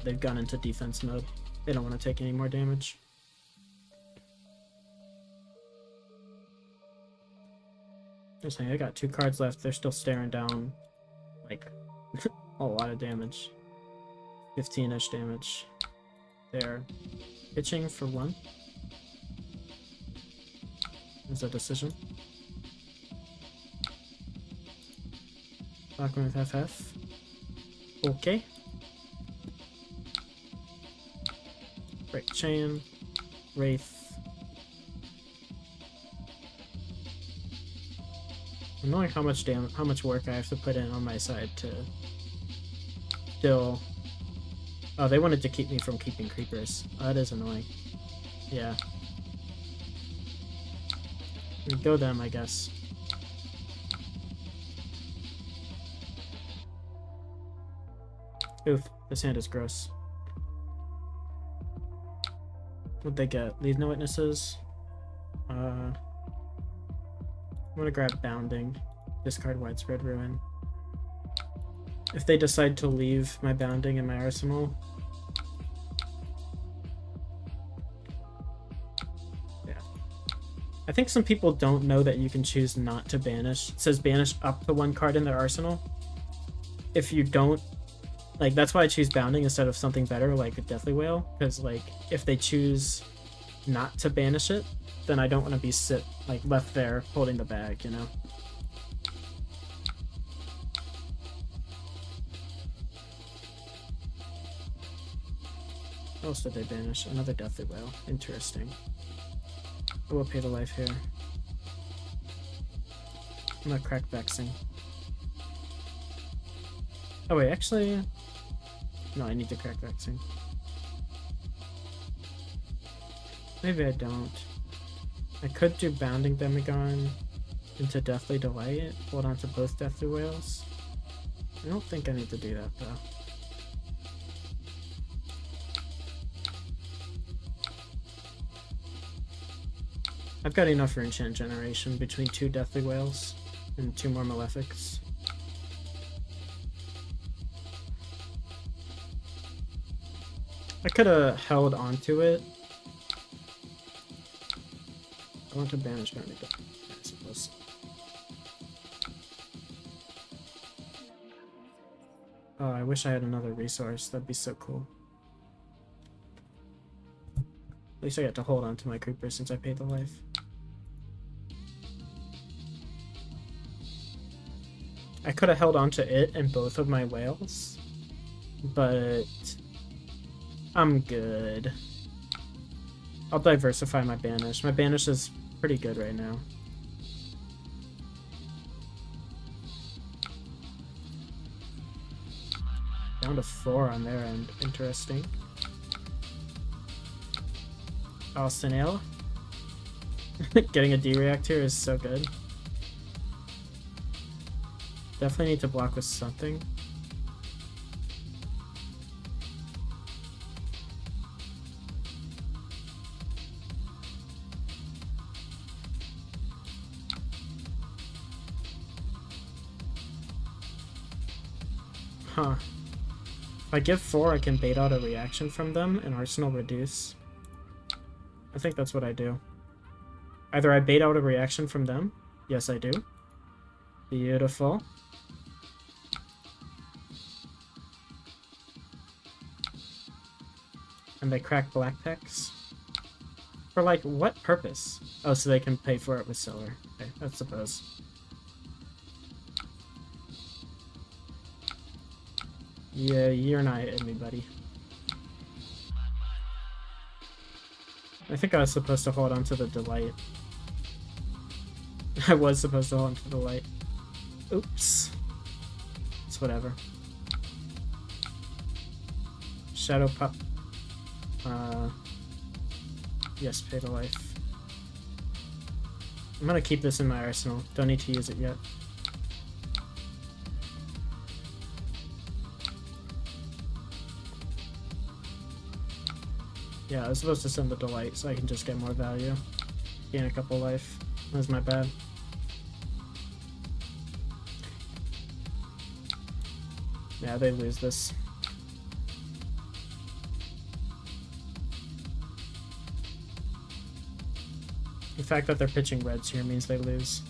They've gone into defense mode. They don't want to take any more damage. They're saying I got 2 cards left. They're still staring down like a lot of damage. 15-ish damage. They're pitching for 1. Is a decision. Locking with FF. Okay. Break chain. Wraith. I'm knowing how much work I have to put in on my side to still. Oh, they wanted to keep me from keeping creepers. Oh, that is annoying. Yeah. We go them, I guess. Oof, this hand is gross. What'd they get? Leave no witnesses. I'm gonna grab Bounding. Discard Widespread Ruin. If they decide to leave my Bounding in my arsenal. Yeah. I think some people don't know that you can choose not to banish. It says banish up to 1 card in their arsenal. If you don't, like, that's why I choose Bounding instead of something better like a Deathly Whale. Because, like, if they choose not to banish it, then I don't want to be left there holding the bag, you know? What else did they banish? Another Deathly Whale. Interesting. I will pay the life here. I'm gonna crack Vexing. Oh wait, actually... No, I need to crack Vexing. Maybe I don't. I could do Bounding Demigorgon into Deathly Delight, hold on to both Deathly Whales. I don't think I need to do that though. I've got enough for enchant generation between 2 Deathly Whales and 2 more Malefics. I could have held onto it. I want to banish Bounding Demigorgon, I suppose. Oh, I wish I had another resource. That'd be so cool. At least I get to hold on to my creeper since I paid the life. I could have held on to it and both of my whales, but I'm good. I'll diversify my banish. My banish is pretty good right now. Down to 4 on their end. Interesting. Oh, Snail. Getting a D-reactor is so good. Definitely need to block with something. Huh. If I give 4, I can bait out a reaction from them and Arsenal reduce. I think that's what I do. Either I bait out a reaction from them. Yes, I do. Beautiful. And they crack Black Pecs. For, like, what purpose? Oh, so they can pay for it with Solar. Okay, I suppose. Yeah, you're not hitting me, buddy. I think I was supposed to hold on to the Delight. I was supposed to hold on to the Delight. Oops. It's whatever. Shadow Pup. Yes, pay the life. I'm gonna keep this in my arsenal. Don't need to use it yet. Yeah, I was supposed to send the Delight so I can just get more value. Gain a couple life. That was my bad. Yeah, they lose this. The fact that they're pitching reds here means they lose.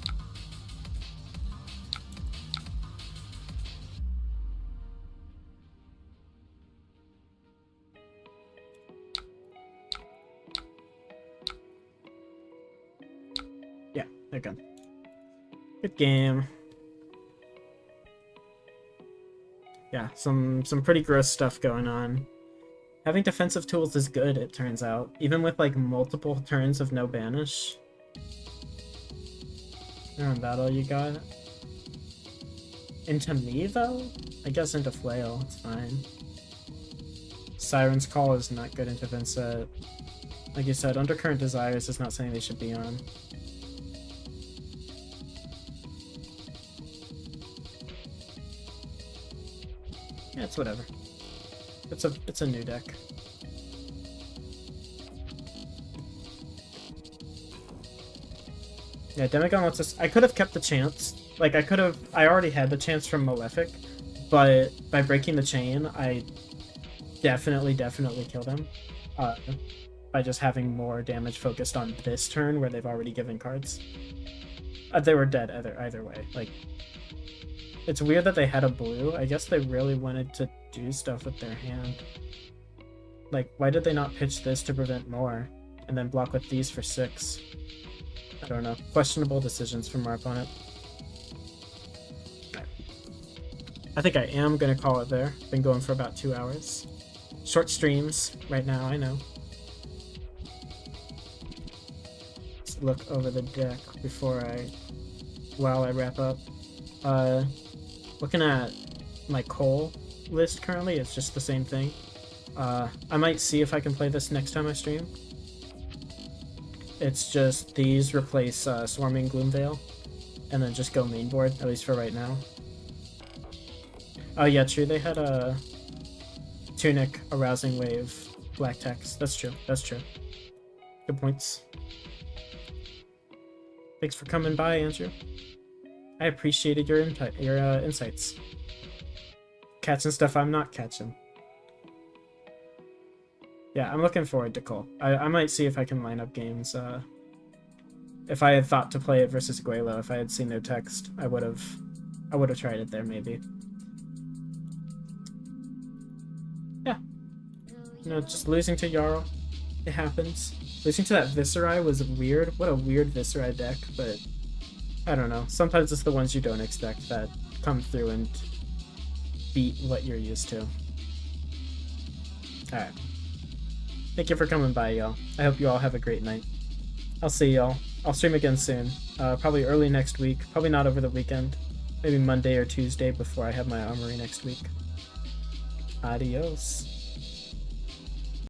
Yeah, they're good. Good game. Yeah, some pretty gross stuff going on. Having defensive tools is good, it turns out. Even with, like, multiple turns of no banish. They're on battle, you got it. Into me, though? I guess into Flail, it's fine. Siren's Call is not good into Vynnset. Like you said, Undercurrent Desires is not something they should be on. Yeah, it's whatever. It's a new deck. Yeah, Demigorgon lets us... I could have kept the chance. Like, I already had the chance from Malefic, but by breaking the chain, I definitely killed him. By just having more damage focused on this turn where they've already given cards. They were dead either way. Like, it's weird that they had a blue. I guess they really wanted to do stuff with their hand. Like, why did they not pitch this to prevent more? And then block with these for 6? I don't know. Questionable decisions from our opponent. I think I am going to call it there. Been going for about 2 hours. Short streams right now, I know. Let's look over the deck while I wrap up. Looking at my coal list currently, it's just the same thing. I might see if I can play this next time I stream. It's just these replace Swarming Gloomveil, and then just go main board, at least for right now. Oh yeah, true, they had a Tunic, Arousing Wave, Black Text. That's true, that's true. Good points. Thanks for coming by, Andrew. I appreciated your insights. Catching stuff I'm not catching. Yeah, I'm looking forward to Cole. I might see if I can line up games. If I had thought to play it versus Guelo, if I had seen their text, I would have tried it there maybe. Yeah. You know, just losing to Jarl, it happens. Losing to that Viserai was weird. What a weird Viserai deck, but I don't know. Sometimes it's the ones you don't expect that come through and beat what you're used to. Alright. Thank you for coming by, y'all. I hope you all have a great night. I'll see y'all. I'll stream again soon. Probably early next week. Probably not over the weekend. Maybe Monday or Tuesday before I have my armory next week. Adios.